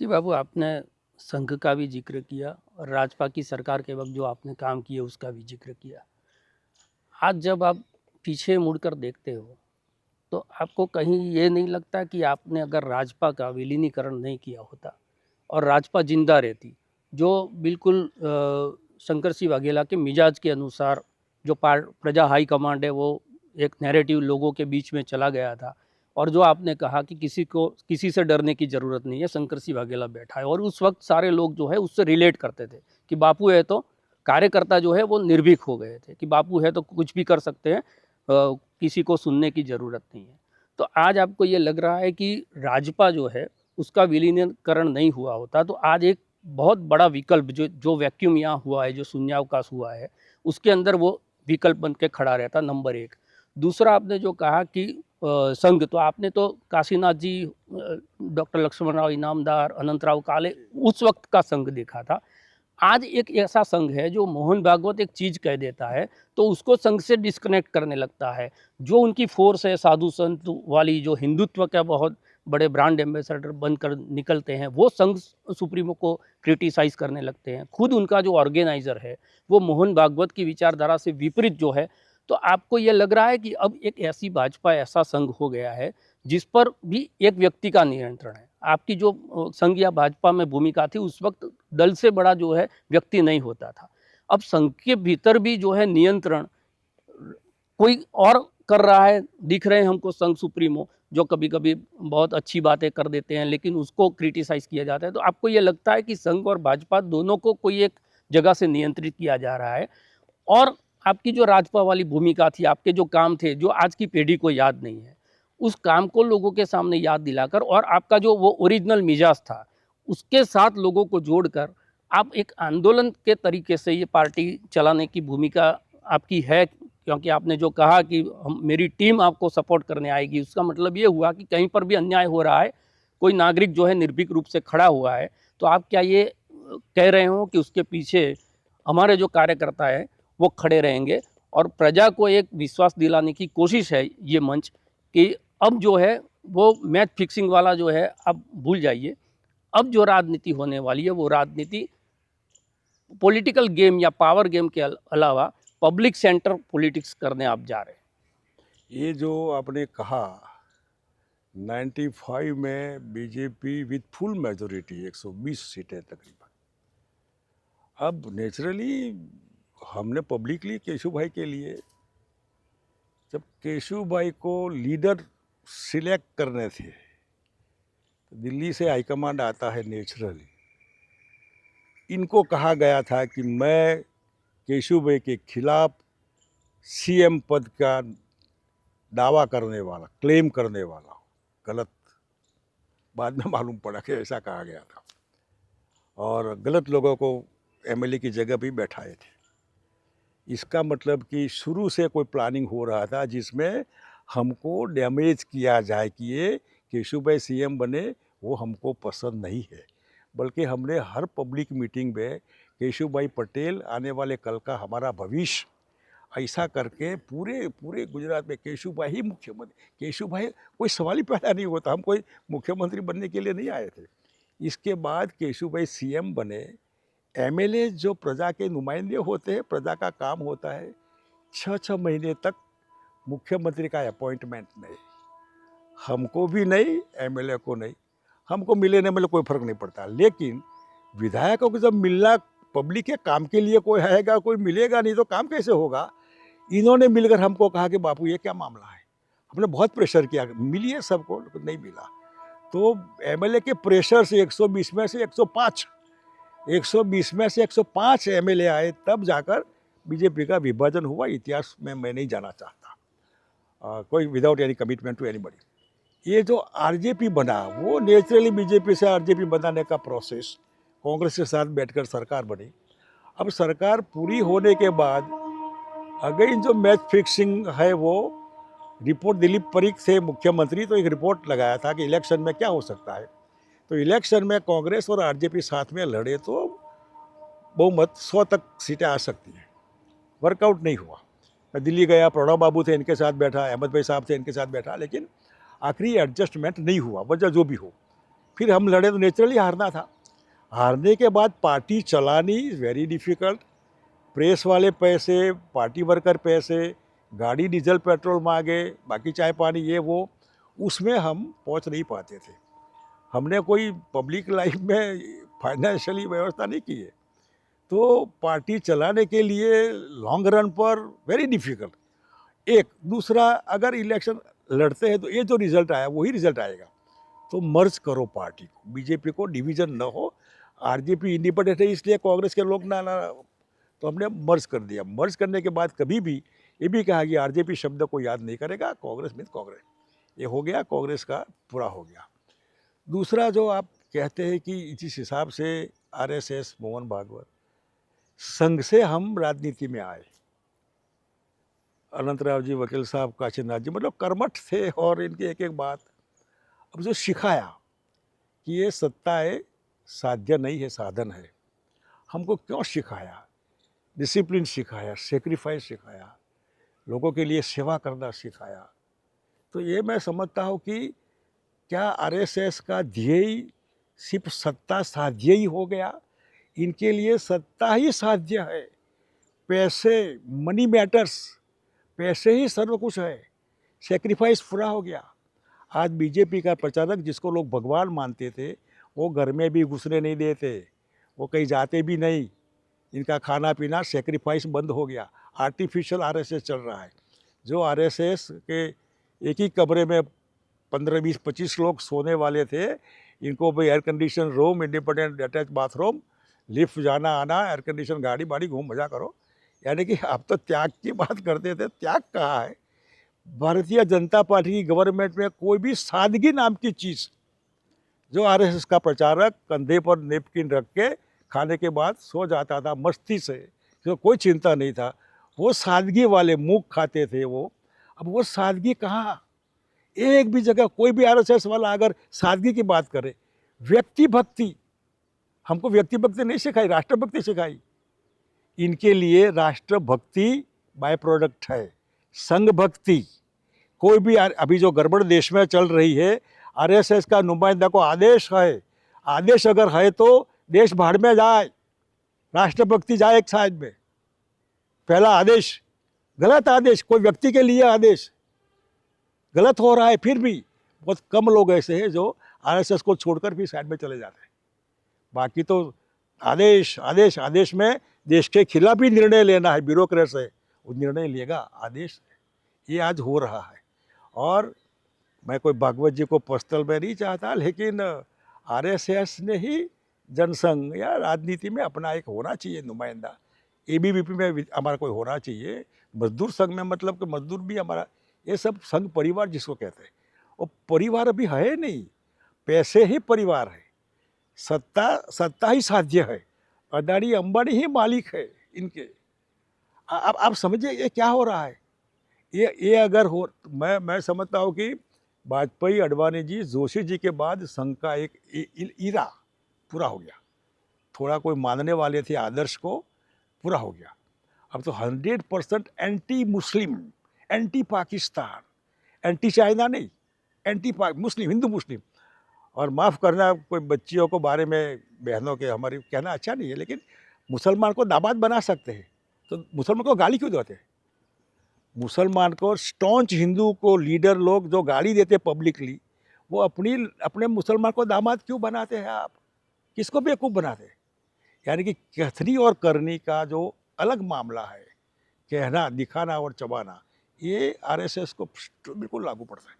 जी बाबू, आपने संघ का भी जिक्र किया और राजपा की सरकार के वक्त जो आपने काम किए उसका भी जिक्र किया। आज जब आप पीछे मुड़कर देखते हो तो आपको कहीं ये नहीं लगता कि आपने अगर राजपा का विलीनीकरण नहीं किया होता और राजपा जिंदा रहती, जो बिल्कुल शंकर सिंह वाघेला के मिजाज के अनुसार जो प्रजा हाई कमांड है वो एक नैरेटिव लोगों के बीच में चला गया था, और जो आपने कहा कि किसी से डरने की ज़रूरत नहीं है, शंकर सिंह वाघेला बैठा है, और उस वक्त सारे लोग जो है उससे रिलेट करते थे कि बापू है, तो कार्यकर्ता जो है वो निर्भीक हो गए थे कि बापू है तो कुछ भी कर सकते हैं, किसी को सुनने की ज़रूरत नहीं है। तो आज आपको ये लग रहा है कि राजपा जो है उसका विलीनीकरण नहीं हुआ होता तो आज एक बहुत बड़ा विकल्प जो वैक्यूम यहाँ हुआ है, जो शून्यावकाश हुआ है, उसके अंदर वो विकल्प बन के खड़ा रहता, नंबर एक। दूसरा, आपने जो कहा कि संघ, तो आपने तो काशीनाथ जी, डॉक्टर लक्ष्मण राव इनामदार, अनंतराव काले, उस वक्त का संघ देखा था। आज एक ऐसा संघ है जो मोहन भागवत एक चीज़ कह देता है तो उसको संघ से डिस्कनेक्ट करने लगता है। जो उनकी फोर्स है साधु संत वाली, जो हिंदुत्व का बहुत बड़े ब्रांड एम्बेसडर बनकर निकलते हैं, वो संघ सुप्रीमो को क्रिटिसाइज करने लगते हैं। खुद उनका जो ऑर्गेनाइजर है वो मोहन भागवत की विचारधारा से विपरीत जो है। तो आपको ये लग रहा है कि अब एक ऐसी भाजपा, ऐसा संघ हो गया है जिस पर भी एक व्यक्ति का नियंत्रण है। आपकी जो संघ या भाजपा में भूमिका थी उस वक्त दल से बड़ा जो है व्यक्ति नहीं होता था। अब संघ के भीतर भी जो है नियंत्रण कोई और कर रहा है, दिख रहे हैं हमको संघ सुप्रीमो, जो कभी कभी बहुत अच्छी बातें कर देते हैं लेकिन उसको क्रिटिसाइज किया जाता है। तो आपको ये लगता है कि संघ और भाजपा दोनों को कोई एक जगह से नियंत्रित किया जा रहा है, और आपकी जो राजपा वाली भूमिका थी, आपके जो काम थे जो आज की पीढ़ी को याद नहीं है, उस काम को लोगों के सामने याद दिलाकर और आपका जो वो ओरिजिनल मिजाज था उसके साथ लोगों को जोड़कर आप एक आंदोलन के तरीके से ये पार्टी चलाने की भूमिका आपकी है। क्योंकि आपने जो कहा कि मेरी टीम आपको सपोर्ट करने आएगी, उसका मतलब ये हुआ कि कहीं पर भी अन्याय हो रहा है, कोई नागरिक जो है निर्भीक रूप से खड़ा हुआ है, तो आप क्या ये कह रहे हो कि उसके पीछे हमारे जो कार्यकर्ता है वो खड़े रहेंगे, और प्रजा को एक विश्वास दिलाने की कोशिश है ये मंच कि अब जो है वो मैच फिक्सिंग वाला जो है अब भूल जाइए, अब जो राजनीति होने वाली है वो राजनीति पॉलिटिकल गेम या पावर गेम के अलावा पब्लिक सेंटर पॉलिटिक्स करने आप जा रहे हैं। ये जो आपने कहा 95 में बीजेपी विथ फुल मेजोरिटी 120 सीटें तकरीबन। अब नेचुरली हमने पब्लिकली केशु भाई के लिए, जब केशु भाई को लीडर सिलेक्ट करने थे तो दिल्ली से हाईकमांड आता है नेचुरली। इनको कहा गया था कि मैं केशु भाई के खिलाफ सीएम पद का दावा करने वाला, क्लेम करने वाला हूँ। गलत, बाद में मालूम पड़ा कि ऐसा कहा गया था, और गलत लोगों को एमएलए की जगह भी बैठाए थे। इसका मतलब कि शुरू से कोई प्लानिंग हो रहा था जिसमें हमको डैमेज किया जाए कि ये केशु भाई सीएम बने, वो हमको पसंद नहीं है। बल्कि हमने हर पब्लिक मीटिंग में केशु भाई पटेल आने वाले कल का हमारा भविष्य, ऐसा करके पूरे पूरे गुजरात में केशु भाई ही मुख्यमंत्री। केशु भाई कोई सवाल ही पैदा नहीं होता, हम कोई मुख्यमंत्री बनने के लिए नहीं आए थे। इसके बाद केशु भाई सीएम बने। एमएलए जो प्रजा के नुमाइंदे होते हैं, प्रजा का काम होता है 6 महीने तक मुख्यमंत्री का अपॉइंटमेंट नहीं, हमको भी नहीं, एमएलए को नहीं। हमको मिले नहीं मिले कोई फर्क नहीं पड़ता, लेकिन विधायकों को जब मिलना पब्लिक के काम के लिए कोई आएगा, कोई मिलेगा नहीं तो काम कैसे होगा। इन्होंने मिलकर हमको कहा कि बापू ये क्या मामला है। हमने बहुत प्रेशर किया, मिलिए सबको, लेकिन नहीं मिला। तो एमएलए के प्रेशर से 120 में से 105 एमएलए आए, तब जाकर बीजेपी का विभाजन हुआ। इतिहास में मैं नहीं जाना चाहता कोई without any commitment to anybody. ये जो आरजेपी बना वो नेचुरली बीजेपी से आरजेपी बनाने का प्रोसेस, कांग्रेस के साथ बैठकर सरकार बनी। अब सरकार पूरी होने के बाद अगेन जो मैच फिक्सिंग है वो रिपोर्ट, दिलीप परीख थे मुख्यमंत्री, तो एक रिपोर्ट लगाया था कि इलेक्शन में क्या हो सकता है। तो इलेक्शन में कांग्रेस और आरजेपी साथ में लड़े तो बहुमत 100 तक सीटें आ सकती हैं। वर्कआउट नहीं हुआ। मैं दिल्ली गया, प्रणब बाबू थे इनके साथ बैठा, अहमद भाई साहब थे इनके साथ बैठा, लेकिन आखिरी एडजस्टमेंट नहीं हुआ, वजह जो भी हो। फिर हम लड़े तो नेचुरली हारना था। हारने के बाद पार्टी चलानी वेरी डिफ़िकल्ट। प्रेस वाले पैसे, पार्टी वर्कर पैसे, गाड़ी डीजल पेट्रोल मांगे, बाकी चाय पानी ये वो, उसमें हम पहुंच नहीं पाते थे। हमने कोई पब्लिक लाइफ में फाइनेंशियली व्यवस्था नहीं की है, तो पार्टी चलाने के लिए लॉन्ग रन पर वेरी डिफ़िकल्ट। एक दूसरा, अगर इलेक्शन लड़ते हैं तो ये जो रिजल्ट आया वही रिजल्ट आएगा। तो मर्ज करो पार्टी को, बीजेपी को डिवीजन न हो। आरजेपी इंडिपेंडेंट है इसलिए कांग्रेस के लोग ना तो हमने मर्ज कर दिया। मर्ज करने के बाद कभी भी ये भी कहा कि आरजेपी शब्द को याद नहीं करेगा, कांग्रेस मीन्स कांग्रेस। ये हो गया, कांग्रेस का पूरा हो गया। दूसरा जो आप कहते हैं कि जिस हिसाब से आरएसएस, मोहन भागवत संघ से हम राजनीति में आए, अनंतराव जी, वकील साहब, काशीनाथ जी, मतलब कर्मठ थे और इनकी एक एक बात। अब जो सिखाया कि ये सत्ता है, साध्य नहीं है, साधन है। हमको क्यों सिखाया? डिसिप्लिन सिखाया, सेक्रीफाइस सिखाया, लोगों के लिए सेवा करना सिखाया। तो ये मैं समझता हूँ कि क्या आरएसएस का ध्येय सिर्फ सत्ता साध्य ही हो गया? इनके लिए सत्ता ही साध्य है। पैसे, मनी मैटर्स, पैसे ही सर्व कुछ है। सेक्रीफाइस पूरा हो गया। आज बीजेपी का प्रचारक, जिसको लोग भगवान मानते थे, वो घर में भी घुसने नहीं देते, वो कहीं जाते भी नहीं। इनका खाना पीना सेक्रीफाइस बंद हो गया। आर्टिफिशियल आरएसएस चल रहा है। जो आरएसएस के एक ही कमरे में 15, 20, 25 लोग सोने वाले थे, इनको भाई air condition room, independent attach bathroom, lift जाना आना, एयर कंडीशन गाड़ी बाड़ी, घूम मजा करो। यानी कि आप तो त्याग की बात करते थे, त्याग कहाँ है? भारतीय जनता पार्टी की गवर्नमेंट में कोई भी सादगी नाम की चीज़, जो आरएसएस का प्रचारक कंधे पर नेपकिन रख के खाने के बाद सो जाता था मस्ती से, जो कोई चिंता नहीं था, वो सादगी वाले मुँह खाते थे वो। अब वो सादगी कहाँ? एक भी जगह कोई भी आरएसएस वाला अगर सादगी की बात करे, व्यक्ति भक्ति, हमको व्यक्ति भक्ति नहीं सिखाई, राष्ट्रभक्ति सिखाई। इनके लिए राष्ट्रभक्ति बाय प्रोडक्ट है, संघ भक्ति। कोई भी अभी जो गड़बड़ देश में चल रही है, आरएसएस का नुमाइंदा को आदेश है, आदेश अगर है तो देश भाड़ में जाए, राष्ट्रभक्ति जाए एक साइड में। पहला आदेश गलत आदेश, कोई व्यक्ति के लिए आदेश गलत हो रहा है, फिर भी बहुत कम लोग ऐसे हैं जो आरएसएस को छोड़कर भी साइड में चले जाते हैं। बाकी तो आदेश आदेश आदेश में देश के खिलाफ ही निर्णय लेना है, ब्यूरोक्रेट्स है, वो निर्णय लेगा, आदेश है। ये आज हो रहा है। और मैं कोई भागवत जी को पर्सनल में नहीं चाहता, लेकिन आरएसएस ने ही जनसंघ या राजनीति में अपना एक होना चाहिए नुमाइंदा। एबीवीपी में हमारा कोई होना चाहिए, मजदूर संघ में, मतलब कि मजदूर भी हमारा, ये सब संघ परिवार जिसको कहते हैं, वो परिवार अभी है नहीं, पैसे ही परिवार है, सत्ता ही साध्य है, अदानी अंबानी ही मालिक है इनके। अब आप समझिए ये क्या हो रहा है। ये अगर हो, मैं समझता हूँ कि वाजपेयी, अडवाणी जी, जोशी जी के बाद संघ का एक ईरा पूरा हो गया। थोड़ा कोई मानने वाले थे आदर्श को, पूरा हो गया। अब तो 100% anti Muslim, anti Pakistan, anti China नहीं, एंटी मुस्लिम, हिंदू मुस्लिम। और माफ़ करना, कोई बच्चियों को बारे में, बहनों के हमारी कहना अच्छा नहीं है, लेकिन मुसलमान को दामाद बना सकते हैं तो मुसलमान को गाली क्यों देते हैं? मुसलमान को, स्टॉन्च हिंदू को लीडर लोग जो गाली देते पब्लिकली, वो अपने मुसलमान को दामाद क्यों बनाते हैं? आप किसको बेवकूफ़ बनाते हैं? यानी कि कथनी और करनी का जो अलग मामला है, कहना, दिखाना और चबाना, ये आरएसएस को बिल्कुल लागू पड़ता है।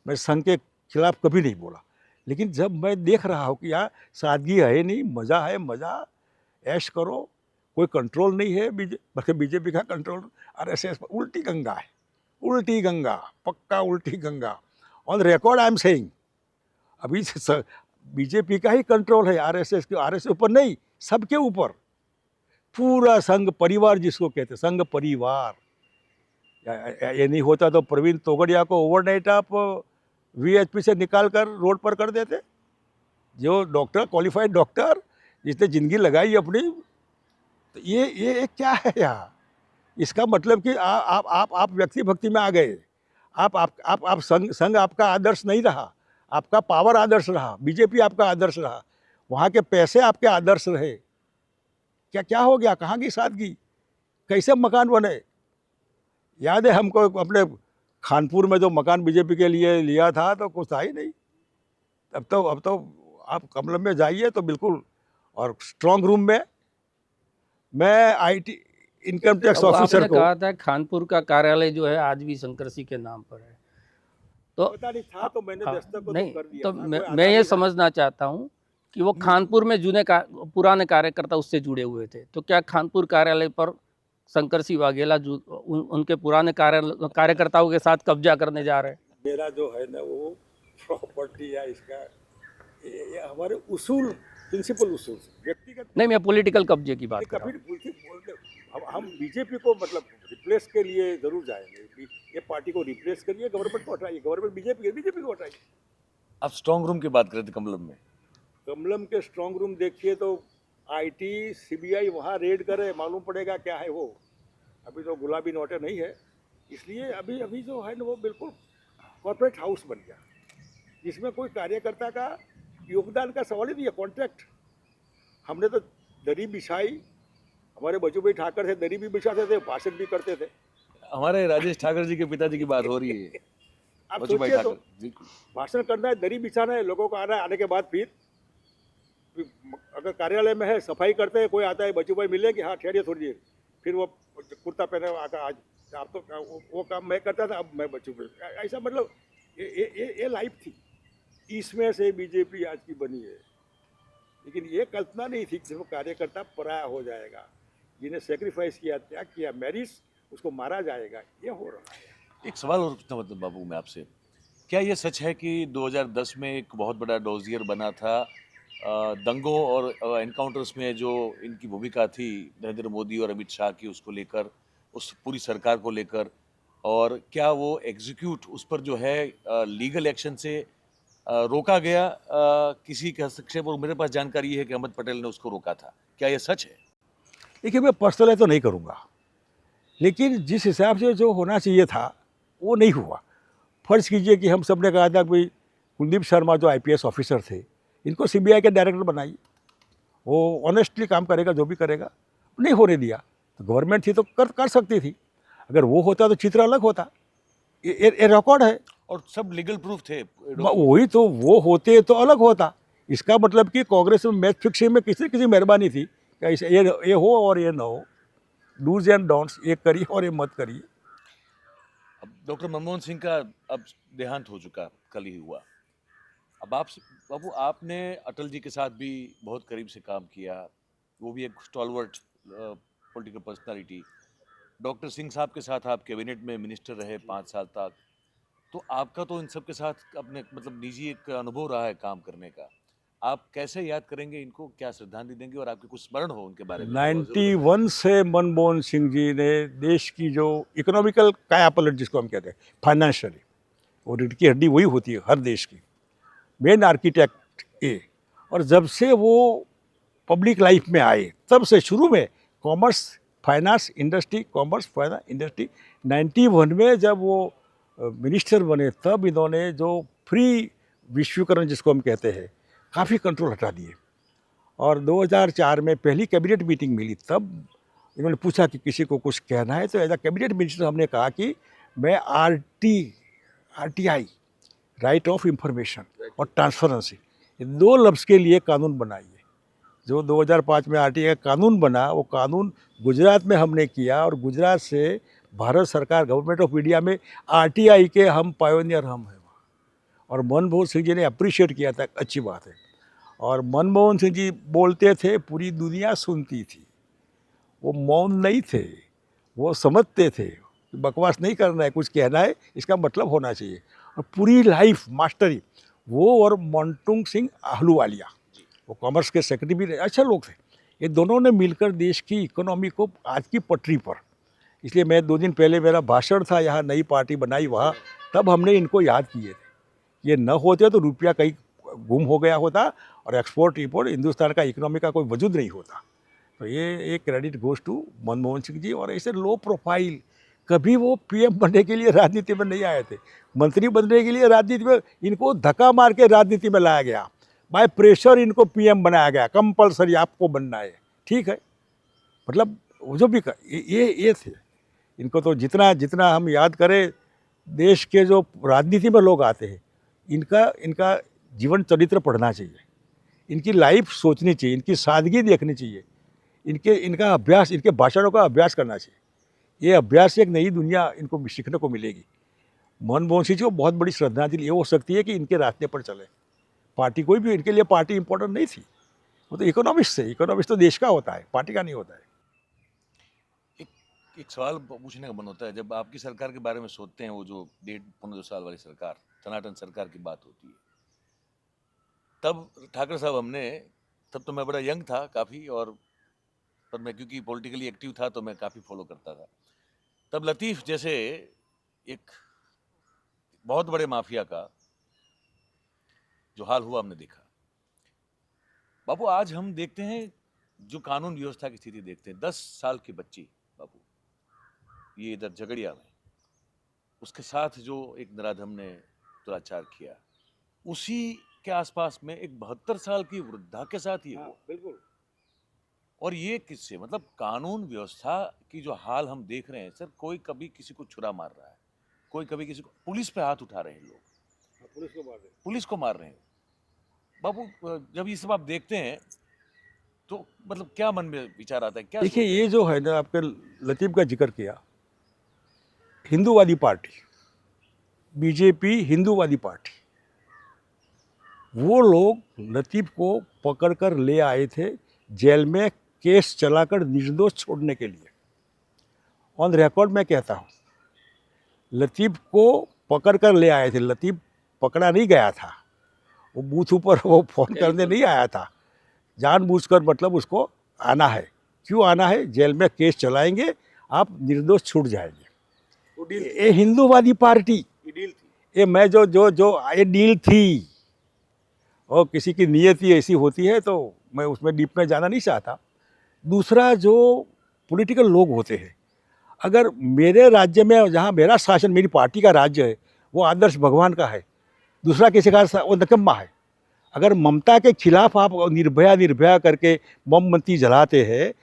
मैं संघ के खिलाफ कभी नहीं बोला, लेकिन जब मैं देख रहा हूँ कि यार सादगी है नहीं, मज़ा है, मज़ा ऐश करो, कोई कंट्रोल नहीं है। बल्कि बीजेपी का कंट्रोल आरएसएस पर, उल्टी गंगा है, उल्टी गंगा, पक्का उल्टी Ganga. On record I am saying, अभी बीजेपी का ही कंट्रोल है, आरएसएस के, आरएसएस ऊपर नहीं, सबके ऊपर, पूरा संघ परिवार जिसको कहते हैं, संघ परिवार। ये नहीं होता तो प्रवीण तोगड़िया को ओवरनाइट आप वीएचपी से निकाल कर रोड पर कर देते। जो डॉक्टर, क्वालिफाइड डॉक्टर, जिसने ज़िंदगी लगाई अपनी, तो ये क्या है यहाँ? इसका मतलब कि आप व्यक्ति भक्ति में आ गए। आप संघ आपका आदर्श नहीं रहा, आपका पावर आदर्श रहा, बीजेपी आपका आदर्श रहा, वहाँ के पैसे आपके आदर्श रहे। क्या हो गया? कहाँ की सादगी? कैसे मकान बने? याद है हमको अपने खानपुर में जो मकान बीजेपी के लिए लिया था तो कुछ था ही नहीं। अब तो आप कमलम में जाइए तो बिल्कुल, और स्ट्रांग रूम में मैं आईटी इनकम टैक्स ऑफिसर आपने को, कहा था खानपुर का कार्यालय जो है आज भी शंकर सिंह के नाम पर है, तो पता नहीं था तो मैंने दस्तखत तो नहीं, कर दिया तो था, मैं कोई आता मैं ये नहीं समझना चाहता हूँ कि वो खानपुर में पुराने कार्यकर्ता उससे जुड़े हुए थे, तो क्या खानपुर कार्यालय पर शंकर सिंह वाघेला उनके पुराने कार्यकर्ताओं के साथ कब्जा करने जा रहे हैं? मेरा जो है ना वो प्रॉपर्टी या इसका ये हमारे उसूल, प्रिंसिपल उसूल, व्यक्तिगत नहीं, मैं पॉलिटिकल कब्जे की बात कर रहा कभी हम बीजेपी को मतलब रिप्लेस के लिए जरूर जाएंगे। ये पार्टी को रिप्लेस करिए, गवर्नमेंट को हटाइए, गवर्नमेंट बीजेपी को हटाइए। आप स्ट्रांग रूम की बात कर रहे थे कमलम में। कमलम के स्ट्रांग रूम देखिए तो आईटी सीबीआई वहाँ रेड करे, मालूम पड़ेगा क्या है वो। अभी तो गुलाबी नोटें नहीं है, इसलिए अभी जो है ना वो बिल्कुल कॉर्पोरेट हाउस बन गया, जिसमें कोई कार्यकर्ता का योगदान का सवाल ही नहीं है। कॉन्ट्रैक्ट, हमने तो दरी बिछाई, हमारे बच्चू भाई ठाकर थे, दरी भी बिछाते थे, भाषण भी करते थे। हमारे राजेश ठाकर जी के पिताजी की बात हो रही है। आप बचूभाई सोचिए तो, ठाकर जी। भाषण करना है, दरी बिछाना है, लोगों को आना है, आने के बाद फिर अगर कार्यालय में है सफाई करते हैं, कोई आता है बच्चू भाई मिले कि हाँ ठहरिए थोड़ी देर, फिर वो कुर्ता पहने आकर आज आप तो वो काम मैं करता था, अब मैं बच्चू भाई, ऐसा मतलब ये लाइफ थी। इसमें से बीजेपी आज की बनी है, लेकिन ये कल्पना नहीं थी कि वो कार्यकर्ता पराया हो जाएगा, जिन्हें सेक्रीफाइस किया, त्याग किया, मैरिज, उसको मारा जाएगा। ये हो रहा है। एक सवाल और पूछना मतलब बाबू मैं आपसे, क्या ये सच है कि 2010 में एक बहुत बड़ा डोजियर बना था दंगों और एनकाउंटर्स में जो इनकी भूमिका थी नरेंद्र मोदी और अमित शाह की, उसको लेकर, उस पूरी सरकार को लेकर, और क्या वो एग्जीक्यूट उस पर जो है लीगल एक्शन से रोका गया किसी के हस्तक्षेप? और मेरे पास जानकारी है कि अहमद पटेल ने उसको रोका था, क्या ये सच है? देखिए मैं पर्सनल तो नहीं करूँगा, लेकिन जिस हिसाब से जो होना चाहिए था वो नहीं हुआ। फर्ज कीजिए कि हम सब ने कहा था कि कुलदीप शर्मा जो आईपीएस ऑफिसर थे, इनको सीबीआई के डायरेक्टर बनाइए, वो ऑनेस्टली काम करेगा, जो भी करेगा। नहीं होने दिया, तो गवर्नमेंट थी तो कर सकती थी, अगर वो होता तो चित्र अलग होता। ये रिकॉर्ड है, और सब लीगल प्रूफ थे। वही तो, वो होते तो अलग होता। इसका मतलब कि कांग्रेस में मैच फिक्सिंग में किसी मेहरबानी थी, ये हो और ये ना हो, डूज एंड डोंट्स, ये करिए और ये मत करिए। अब डॉक्टर मनमोहन सिंह का अब देहांत हो चुका, कल ही हुआ। अब आप बाबू, आपने अटल जी के साथ भी बहुत करीब से काम किया, वो भी एक stalwart political personality. Doctor Singh साहब के साथ आप कैबिनेट में मिनिस्टर रहे 5 साल तक, तो आपका तो इन सब के साथ अपने मतलब निजी एक अनुभव रहा है काम करने का। आप कैसे याद करेंगे इनको, क्या श्रद्धांजलि देंगे, और आपके कुछ स्मरण हो उनके बारे में? 91 से मनमोहन सिंह जी ने देश की जो इकोनॉमिकल कायापलट जिसको हम कहते हैं, फाइनेंशियली, वो रीढ़ की हड्डी वही होती है हर देश की, मेन आर्किटेक्ट ये। और जब से वो पब्लिक लाइफ में आए, तब से शुरू में commerce finance industry, commerce finance industry, 91 में जब वो मिनिस्टर बने, तब इन्होंने जो फ्री विश्वकरण जिसको हम कहते हैं, काफ़ी कंट्रोल हटा दिए। और 2004 में पहली कैबिनेट मीटिंग मिली, तब इन्होंने पूछा कि किसी को कुछ कहना है, तो एज अ कैबिनेट मिनिस्टर हमने कहा कि मैं आरटीआई, राइट ऑफ इंफॉर्मेशन और ट्रांसपेरेंसी, ये 2 लफ्ज़ के लिए कानून बनाइए। जो 2005 में आरटीआई का कानून बना, वो कानून गुजरात में हमने किया, और गुजरात से भारत सरकार, गवर्नमेंट ऑफ इंडिया में आरटीआई के हम पायोनियर हम हैं। और मनमोहन सिंह जी ने अप्रिशिएट किया था, अच्छी बात है। और मनमोहन सिंह जी बोलते थे, पूरी दुनिया सुनती थी, वो मौन नहीं थे, वो समझते थे, बकवास नहीं करना है, कुछ कहना है, इसका मतलब होना चाहिए। और पूरी लाइफ मास्टरी, वो और मोंटुंग सिंह अहलूवालिया, वो कॉमर्स के सेक्रेटरी भी रहे, अच्छे लोग थे। ये दोनों ने मिलकर देश की इकोनॉमी को आज की पटरी पर, इसलिए मैं 2 दिन पहले मेरा भाषण था यहाँ, नई पार्टी बनाई वहाँ, तब हमने इनको याद किए थे। ये न होते तो रुपया कहीं गुम हो गया होता और एक्सपोर्ट इंपोर्ट हिंदुस्तान का इकोनॉमी का कोई वजूद नहीं होता। तो ये credit goes to Manmohan Singh ji. और ऐसे लो प्रोफाइल, कभी वो पीएम बनने के लिए राजनीति में नहीं आए थे, मंत्री बनने के लिए राजनीति में, इनको धक्का मार के राजनीति में लाया गया, बाय प्रेशर इनको पीएम बनाया गया, कंपलसरी आपको बनना है, ठीक है। मतलब वो जो भी ये थे, इनको तो जितना जितना हम याद करें, देश के जो राजनीति में लोग आते हैं, इनका जीवन चरित्र पढ़ना चाहिए, इनकी लाइफ सोचनी चाहिए, इनकी सादगी देखनी चाहिए, इनका अभ्यास, इनके भाषणों का अभ्यास करना चाहिए। ये अभ्यास से एक नई दुनिया इनको सीखने को मिलेगी। मनमोहन सिंह जी को बहुत बड़ी श्रद्धांजलि ये हो सकती है कि इनके रास्ते पर चले। पार्टी कोई भी, इनके लिए पार्टी इंपॉर्टेंट नहीं थी, वो तो इकोनॉमिस्ट थे। इकोनॉमिस्ट तो देश का होता है, पार्टी का नहीं होता है। एक सवाल पूछने का मन होता है, जब आपकी सरकार के बारे में सोचते हैं, वो जो 1.5-2 साल वाली सरकार, सनातन सरकार की बात होती है, तब ठाकरे साहब तब तो मैं बड़ा यंग था काफ़ी, और पर मैं क्योंकि पॉलिटिकली एक्टिव था तो मैं काफ़ी फॉलो करता था। तब लतीफ़ जैसे एक बहुत बड़े माफिया का जो हाल हुआ हमने देखा। बाबू, आज हम देखते हैं जो कानून व्यवस्था की स्थिति देखते हैं, 10 साल की बच्ची बाबू, ये इधर झगड़िया में, उसके साथ जो एक नराधम ने दुराचार किया, उसी के आसपास में एक 72 साल की वृद्धा के साथ ये हुआ। बिल्कुल। और ये किससे, मतलब कानून व्यवस्था की जो हाल हम देख रहे हैं सर, कोई कभी किसी को छुरा मार रहा है, कोई कभी किसी को, पुलिस पे हाथ उठा रहे हैं लोग, पुलिस को मार रहे हैं। बाबू, जब ये सब आप देखते हैं तो मतलब क्या मन में विचार आता है, क्या देखिए, ये जो है ना, आपके लतीफ़ का जिक्र किया, हिंदूवादी पार्टी, बीजेपी हिंदूवादी पार्टी, वो लोग लतीफ़ को पकड़कर ले आए थे जेल में, केस चलाकर निर्दोष छोड़ने के लिए। ऑन रिकॉर्ड मैं कहता हूँ, लतीफ़ को पकड़कर ले आए थे, लतीफ़ पकड़ा नहीं गया था, वो बूथ ऊपर वो फ़ोन करने नहीं आया था, जानबूझकर, मतलब उसको आना है। क्यों आना है? जेल में केस चलाएंगे, आप निर्दोष छूट जाएंगे। ये हिंदूवादी पार्टी, ये मैं जो जो जो ये डील थी, और किसी की नियति ऐसी होती है तो मैं उसमें डीप में जाना नहीं चाहता। दूसरा, जो पॉलिटिकल लोग होते हैं, अगर मेरे राज्य में, जहाँ मेरा शासन, मेरी पार्टी का राज्य है, वो आदर्श भगवान का है, दूसरा किसी का वो नकम्मा है। अगर ममता के खिलाफ आप निर्भया करके मोमबत्ती जलाते हैं,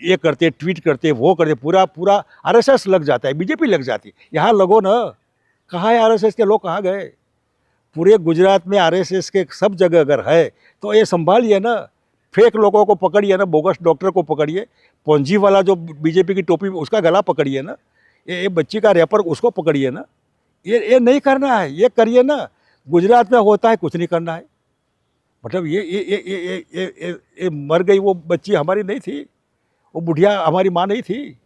ये करते, ट्वीट करते, वो करते, पूरा आरएसएस लग जाता है, बीजेपी लग जाती है। यहाँ लगो ना, कहाँ है आरएसएस के लोग, कहाँ गए? पूरे गुजरात में आरएसएस के सब जगह अगर है तो ये संभालिए ना, फेक लोगों को पकड़िए ना, बोगस डॉक्टर को पकड़िए, पौंजी वाला जो बीजेपी की टोपी, उसका गला पकड़िए ना, ये बच्ची का रैपर, उसको पकड़िए ना। ये नहीं करना है, ये करिए ना। गुजरात में होता है, कुछ नहीं करना है। मतलब ये मर गई वो बच्ची हमारी नहीं थी, वो बुढ़िया हमारी माँ नहीं थी।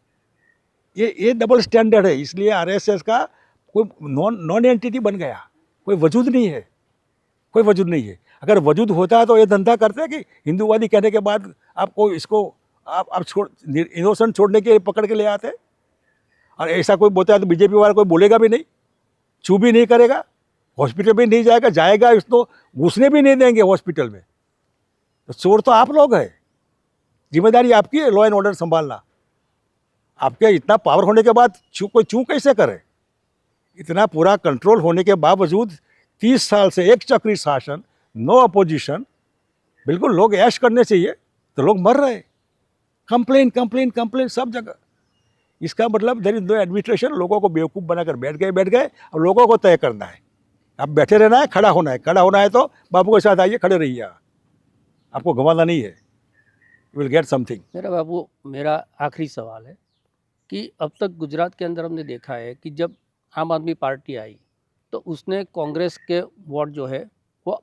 ये डबल स्टैंडर्ड है, इसलिए आरएसएस का कोई नॉन एंटिटी बन गया, कोई वजूद नहीं है, कोई वजूद नहीं है। अगर वजूद होता है तो ये धंधा करते हैं कि हिंदूवादी कहने के बाद आपको इसको आप छोड़, इनोसेंट छोड़ने के पकड़ के ले आते हैं। और ऐसा कोई बोलता है तो बीजेपी वाला कोई बोलेगा भी नहीं, चू भी नहीं करेगा, हॉस्पिटल भी नहीं जाएगा, इसको घुसने भी नहीं देंगे हॉस्पिटल में। तो चोर तो आप लोग हैं, जिम्मेदारी आपकी है लॉ एंड ऑर्डर संभालना। आपके इतना पावर होने के बाद कोई चू कैसे करे? इतना पूरा कंट्रोल होने के बावजूद 30 साल से एक चक्री शासन, नो अपोजिशन, बिल्कुल लोग ऐश करने चाहिए तो लोग मर रहे, कंप्लेन सब जगह। इसका मतलब देयर इज नो एडमिनिस्ट्रेशन, लोगों को बेवकूफ़ बनाकर बैठ गए, और लोगों को तय करना है। आप बैठे रहना है, खड़ा होना है तो बाबू के साथ आइए, खड़े रहिए, आपको गंवाना नहीं है, यू विल गेट समथिंग। मेरा बाबू, मेरा आखिरी सवाल है कि अब तक गुजरात के अंदर हमने देखा है कि जब आम आदमी पार्टी आई तो उसने कांग्रेस के वोट जो है वो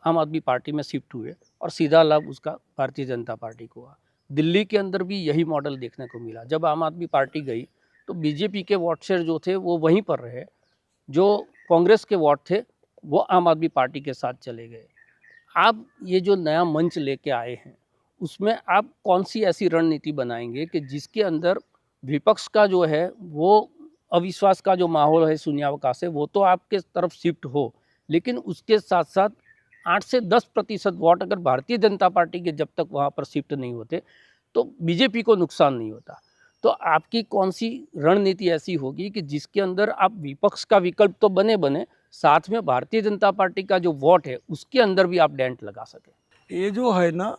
आम आदमी पार्टी में शिफ्ट हुए और सीधा लाभ उसका भारतीय जनता पार्टी को हुआ। दिल्ली के अंदर भी यही मॉडल देखने को मिला। जब आम आदमी पार्टी गई तो बीजेपी के वोट शेयर जो थे वो वहीं पर रहे, जो कांग्रेस के वोट थे वो आम आदमी पार्टी के साथ चले गए। आप ये जो नया मंच लेके आए हैं उसमें आप कौन सी ऐसी रणनीति बनाएंगे कि जिसके अंदर विपक्ष का जो है वो अविश्वास का जो माहौल है शून्यावकाश है वो तो आपके तरफ शिफ्ट हो, लेकिन उसके साथ साथ 8 से 10% वोट अगर भारतीय जनता पार्टी के जब तक वहाँ पर शिफ्ट नहीं होते तो बीजेपी को नुकसान नहीं होता। तो आपकी कौन सी रणनीति ऐसी होगी कि जिसके अंदर आप विपक्ष का विकल्प तो बने बने साथ में भारतीय जनता पार्टी का जो वोट है उसके अंदर भी आप डेंट लगा सके? ये जो है ना,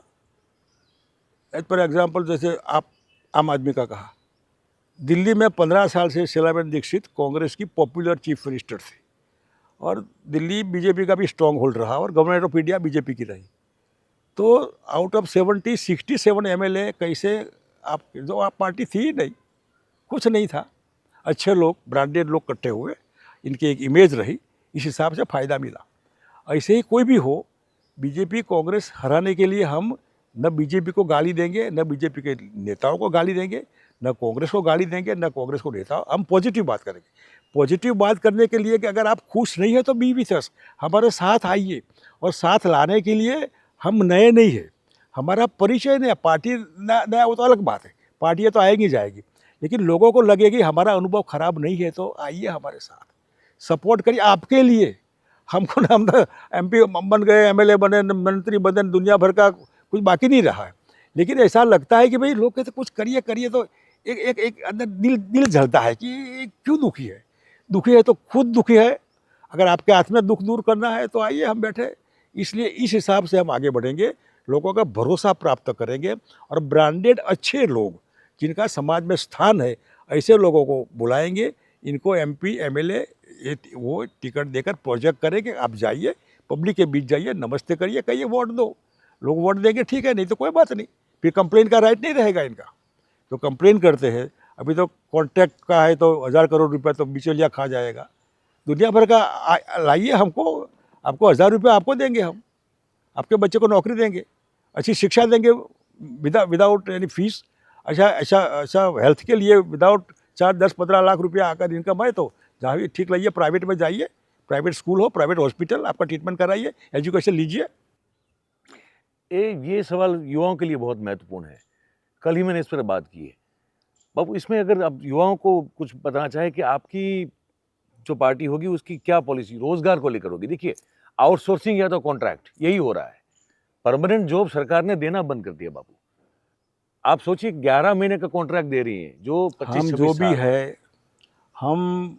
एज पर एग्जाम्पल जैसे आप आम आदमी का कहा, दिल्ली में 15 साल से शीलाबेन दीक्षित कांग्रेस की पॉपुलर चीफ मिनिस्टर थी और दिल्ली बीजेपी का भी स्ट्रॉन्ग होल्ड रहा और गवर्नमेंट ऑफ इंडिया बीजेपी की रही। तो आउट ऑफ 67 एमएलए कैसे आप, जो आप पार्टी थी ही नहीं, कुछ नहीं था, अच्छे लोग ब्रांडेड लोग इकट्ठे हुए, इनकी एक इमेज रही, इस हिसाब से फ़ायदा मिला। ऐसे ही कोई भी हो, बीजेपी कांग्रेस हराने के लिए हम न बीजेपी को गाली देंगे, न बीजेपी के नेताओं को गाली देंगे, न कांग्रेस को गाली देंगे, न कांग्रेस को नेताओं, हम पॉजिटिव बात करेंगे। पॉजिटिव बात करने के लिए कि अगर आप खुश नहीं है तो बी विथ अस, हमारे साथ आइए। और साथ लाने के लिए हम नए नहीं है, हमारा परिचय नहीं है, पार्टी नया वो तो अलग बात है, पार्टियाँ तो आएंगी जाएगी, लेकिन लोगों को लगेगी हमारा अनुभव खराब नहीं है तो आइए हमारे साथ, सपोर्ट करिए आपके लिए। हमको ना, हम तो MP बन गए, MLA बने, मंत्री बने, दुनिया भर का कुछ बाकी नहीं रहा है, लेकिन ऐसा लगता है कि भाई लोग कहते कुछ करिए करिए, तो एक अंदर दिल जलता है कि क्यों दुखी है। दुखी है तो खुद दुखी है, अगर आपके हाथ में दुख दूर करना है तो आइए हम बैठे। इसलिए इस हिसाब से हम आगे बढ़ेंगे, लोगों का भरोसा प्राप्त करेंगे और ब्रांडेड अच्छे लोग जिनका समाज में स्थान है ऐसे लोगों को बुलाएंगे, इनको MP MLA वो टिकट देकर प्रोजेक्ट करेंगे। आप जाइए, पब्लिक के बीच जाइए, नमस्ते करिए, कहिए वोट दो, लोग वोट देंगे, ठीक है, नहीं तो कोई बात नहीं, फिर कंप्लेन का राइट नहीं रहेगा इनका। तो कंप्लेन करते हैं, अभी तो कॉन्ट्रैक्ट का है तो 1000 करोड़ रुपया तो बिचौलिया खा जाएगा, दुनिया भर का लाइए, हमको आपको 1000 रुपये आपको देंगे, हम आपके बच्चे को नौकरी देंगे, अच्छी शिक्षा देंगे विदाउट एनी फीस, अच्छा हेल्थ के लिए विदाउट 4-10-15 लाख रुपया आकर इनकम है तो जहाँ भी ठीक रहिए, प्राइवेट में जाइए, प्राइवेट स्कूल हो, प्राइवेट हॉस्पिटल, आपका ट्रीटमेंट कराइए, एजुकेशन लीजिए। ये सवाल युवाओं के लिए बहुत महत्वपूर्ण है, कल ही मैंने इस पर बात की है। बाबू, इसमें अगर आप युवाओं को कुछ बताना चाहे कि आपकी जो पार्टी होगी उसकी क्या पॉलिसी रोजगार को लेकर होगी। देखिए, आउटसोर्सिंग या तो कॉन्ट्रैक्ट यही हो रहा है, परमानेंट जॉब सरकार ने देना बंद कर दिया बाबू। आप सोचिए 11 महीने का कॉन्ट्रैक्ट दे रही है, जो 25 जो भी है, हम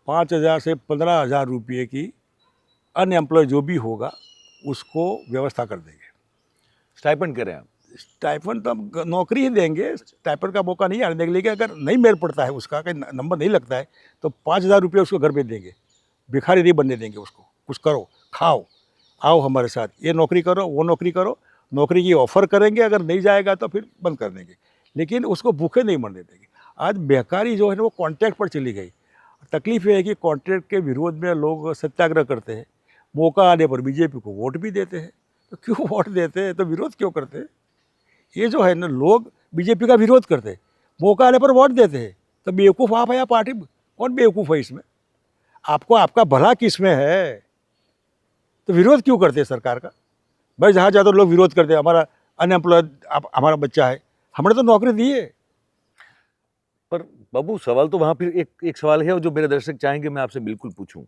5000 से 15,000 रुपये की अनएम्प्लॉय जो भी होगा उसको व्यवस्था कर देंगे। स्टाइपेंड करें आप? स्टाइपेंड तो हम नौकरी ही देंगे, स्टाइपेंड का मौका नहीं आने देंगे, लेकिन अगर नहीं मेल पड़ता है, उसका कहीं नंबर नहीं लगता है तो 5,000 रुपये उसको घर में देंगे, भिखारी नहीं बनने देंगे उसको। कुछ करो, खाओ, आओ हमारे साथ, ये नौकरी करो, वो नौकरी करो, नौकरी की ऑफ़र करेंगे, अगर नहीं जाएगा तो फिर बंद कर देंगे, लेकिन उसको भूखे नहीं मरने देंगे। आज बेकारी जो है ना वो कॉन्ट्रैक्ट पर चली गई। तकलीफ ये है कि कॉन्ट्रैक्ट के विरोध में लोग सत्याग्रह करते हैं, मौका आने पर बीजेपी को वोट भी देते हैं। तो क्यों वोट देते हैं, तो विरोध क्यों करते हैं? ये जो है ना, लोग बीजेपी का विरोध करते हैं, मौका आने पर वोट देते हैं, तो बेवकूफ़ आप है या पार्टी? कौन बेवकूफ़ है इसमें? आपको आपका भला किस में है, तो विरोध क्यों करते हैं सरकार का? भाई जहाँ ज़्यादा लोग विरोध करते हैं, हमारा अनएम्प्लॉयड हमारा बच्चा है, हमने तो नौकरी दी है। पर बाबू, सवाल तो वहाँ फिर एक सवाल है जो मेरे दर्शक चाहेंगे मैं आपसे बिल्कुल पूछूं।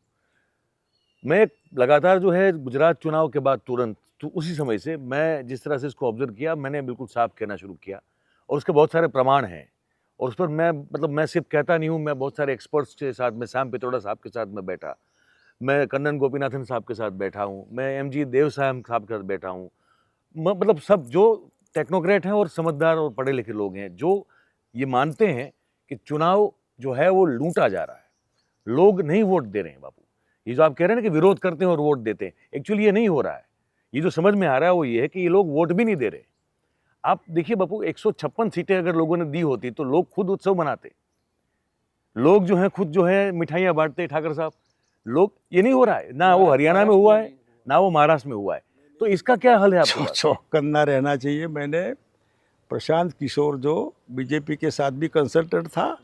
मैं लगातार जो है गुजरात चुनाव के बाद तुरंत तो उसी समय से मैं जिस तरह से इसको ऑब्जर्व किया, मैंने बिल्कुल साफ कहना शुरू किया और उसके बहुत सारे प्रमाण हैं और उस पर मैं सिर्फ कहता नहीं हूँ, मैं बहुत सारे एक्सपर्ट्स के साथ, मैं सैम पित्रोड़ा साहब के साथ मैं बैठा, मैं कन्नन गोपीनाथन साहब के साथ बैठा हूँ, मैं MG देव साहब के साथ बैठा हूँ, मतलब सब जो टेक्नोक्रेट हैं और समझदार और पढ़े लिखे लोग हैं जो ये मानते हैं कि चुनाव जो है वो लूटा जा रहा है, लोग नहीं वोट दे रहे हैं बाबू। ये जो आप कह रहे हैं ना कि विरोध करते हैं और वोट देते हैं, एक्चुअली ये नहीं हो रहा है। ये जो समझ में आ रहा है वो ये है कि ये लोग वोट भी नहीं दे रहे। आप देखिए बाबू, 156 सीटें अगर लोगों ने दी होती तो लोग खुद उत्सव मनाते, लोग जो है खुद जो है मिठाइयाँ बांटते। ठाकर साहब, लोग ये नहीं हो रहा है, ना वो हरियाणा में हुआ है, ना वो महाराष्ट्र में हुआ है, तो इसका क्या हल है आपको? चौकन्ना रहना चाहिए। मैंने प्रशांत किशोर जो बीजेपी के साथ भी कंसल्टेंट था,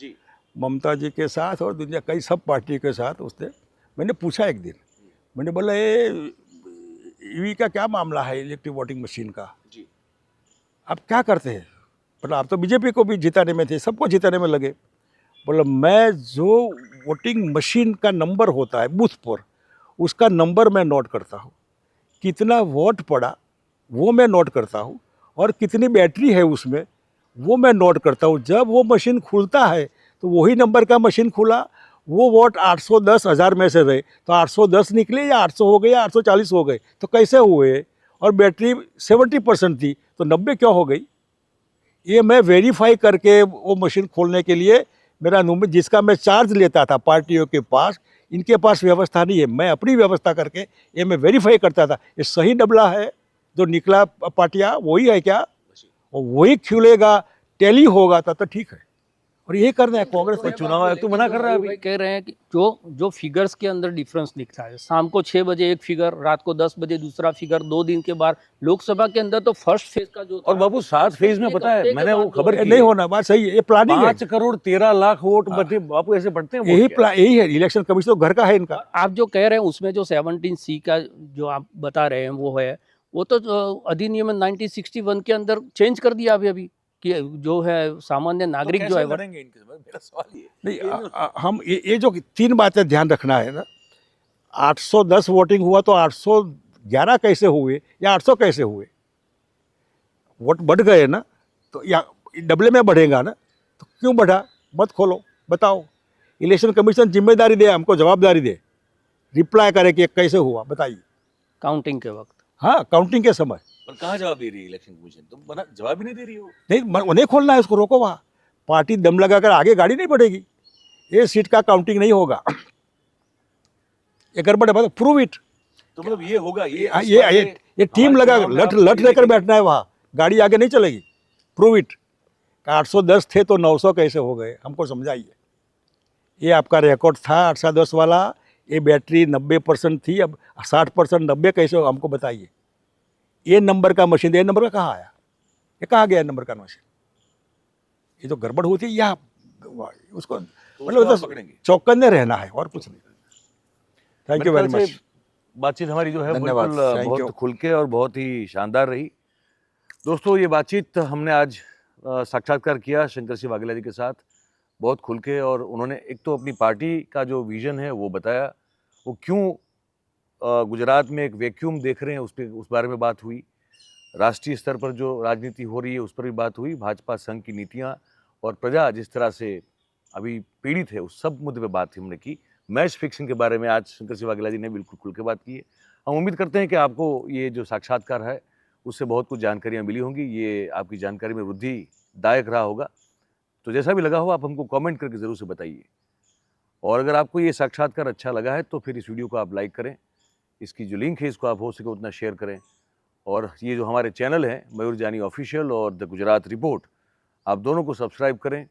ममता जी के साथ और दुनिया कई सब पार्टी के साथ उसने मैंने पूछा एक दिन, मैंने बोला ये ईवी का क्या मामला है, इलेक्ट्रिक वोटिंग मशीन का, जी। आप क्या करते हैं? मतलब आप तो बीजेपी को भी जिताने में थे, सबको जिताने में लगे। बोला मैं जो वोटिंग मशीन का नंबर होता है बूथ पर, उसका नंबर मैं नोट करता हूँ, कितना वोट पड़ा वो मैं नोट करता हूँ, और कितनी बैटरी है उसमें वो मैं नोट करता हूँ। जब वो मशीन खुलता है तो वही नंबर का मशीन खुला, वो वोट 810,000 में से रहे तो 810 निकले या 800 हो गए या 840 हो गए, तो कैसे हुए? और बैटरी 70% थी तो 90 क्यों हो गई? ये मैं वेरीफाई करके वो मशीन खोलने के लिए मेरा नंबर, जिसका मैं चार्ज लेता था पार्टियों के पास, इनके पास व्यवस्था नहीं है, मैं अपनी व्यवस्था करके ये मैं वेरीफाई करता था, ये सही डबला है जो निकला पाटिया वही है क्या, और वही खुलेगा, टैली होगा तो ठीक है। और ये करना है कांग्रेस पर को। चुनाव आयोग तो मना कर रहा है अभी। भाई कह रहे हैं कि जो फिगर्स के अंदर डिफरेंस दिखता है, शाम को 6 बजे एक फिगर, रात को 10 बजे दूसरा फिगर, 2 दिन के बाद लोकसभा के अंदर तो फर्स्ट फेज का जो और बाबू 7 फेज में पता है, मैंने वो खबर की नहीं होना, बात सही है, ये प्लानिंग है। 5,13,00,000 वोट बटे बापू ऐसे बढ़ते हैं वोट यही क्या? यही है, इलेक्शन कमीशन तो घर का है इनका। आप जो कह रहे हैं उसमें जो 17C का जो आप बता रहे हैं वो है, वो तो अधिनियम 1961 के अंदर चेंज कर दिया अभी कि जो है सामान्य नागरिक जो है वो- मेरा सवाल ये नहीं हम ये जो 3 बातें ध्यान रखना है ना, 810 वोटिंग हुआ तो 811 कैसे हुए या 800 कैसे हुए? वोट बढ़ गए ना, तो या डबले में बढ़ेगा ना, तो क्यों बढ़ा? मत खोलो, बताओ। इलेक्शन कमीशन जिम्मेदारी दे, हमको जवाबदारी दे, रिप्लाई करे कि कैसे हुआ, बताइए। काउंटिंग के वक्त। हाँ, काउंटिंग के समय पर कहाँ जवाब दे रही है इलेक्शन कमीशन? तुम बना जवाब ही नहीं दे रही हो। नहीं, उन्हें खोलना है, उसको रोको वहाँ। पार्टी दम लगाकर आगे गाड़ी नहीं बढ़ेगी, ये सीट का काउंटिंग नहीं होगा, ये गड़बड़ है, प्रूव इट। तो मतलब ये होगा, ये टीम लगा, लट लेकर बैठना है वहाँ, गाड़ी आगे नहीं चलेगी। Prove it. 810 थे तो 900 कैसे हो गए, हमको समझाइए। ये आपका रिकॉर्ड था 810 वाला, ये बैटरी 90% थी, अब 60% 90 कैसे हो, हमको बताइए। ये नंबर का मशीन, ये नंबर का कहाँ आया, ये कहाँ गया नंबर का मशीन? ये तो गड़बड़ होती है या उसको मतलब पकड़ेंगे। चौकन्ने रहना है और कुछ नहीं। Thank you very much. बातचीत हमारी जो है धन्यवाद, बिल्कुल thank बहुत you। खुल के और बहुत ही शानदार रही। दोस्तों ये बातचीत हमने आज साक्षात्कार किया शंकर सिंह वाघेला जी के साथ, बहुत खुल के, और उन्होंने एक तो अपनी पार्टी का जो विजन है वो बताया, वो क्यों गुजरात में एक वैक्यूम देख रहे हैं उस बारे में बात हुई, राष्ट्रीय स्तर पर जो राजनीति हो रही है उस पर भी बात हुई, भाजपा संघ की नीतियाँ और प्रजा जिस तरह से अभी पीड़ित है उस सब मुद्दे पे बात हमने की। मैच फिक्सिंग के बारे में आज शंकर सिंह वाघेला जी ने बिल्कुल खुल के बात की है। हम उम्मीद करते हैं कि आपको ये जो साक्षात्कार है उससे बहुत कुछ जानकारियाँ मिली होंगी, ये आपकी जानकारी में वृद्धिदायक रहा होगा। तो जैसा भी लगा हो आप हमको कमेंट करके ज़रूर से बताइए, और अगर आपको ये साक्षात्कार अच्छा लगा है तो फिर इस वीडियो को आप लाइक करें, इसकी जो लिंक है इसको आप हो सके उतना शेयर करें, और ये जो हमारे चैनल हैं मयूर जानी ऑफिशियल और द गुजरात रिपोर्ट, आप दोनों को सब्सक्राइब करें,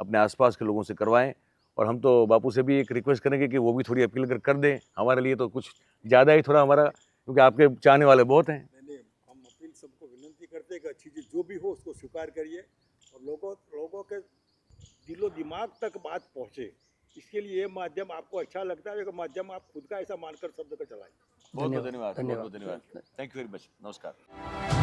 अपने आसपास के लोगों से करवाएं, और हम तो बापू से भी एक रिक्वेस्ट करेंगे कि वो भी थोड़ी अपील कर दें हमारे लिए, तो कुछ ज़्यादा ही थोड़ा हमारा, क्योंकि आपके चाहने वाले बहुत हैं। हम अपील सबको विनंती करते हैं कि अच्छी चीज़ जो भी हो उसको स्वीकार करिए, और लोगों के दिलो दिमाग तक बात पहुँचे, इसके लिए ये माध्यम आपको अच्छा लगता है, ये माध्यम आप खुद का ऐसा मानकर शब्द का चलाइए। बहुत बहुत धन्यवाद, बहुत बहुत धन्यवाद। थैंक यू वेरी मच, नमस्कार।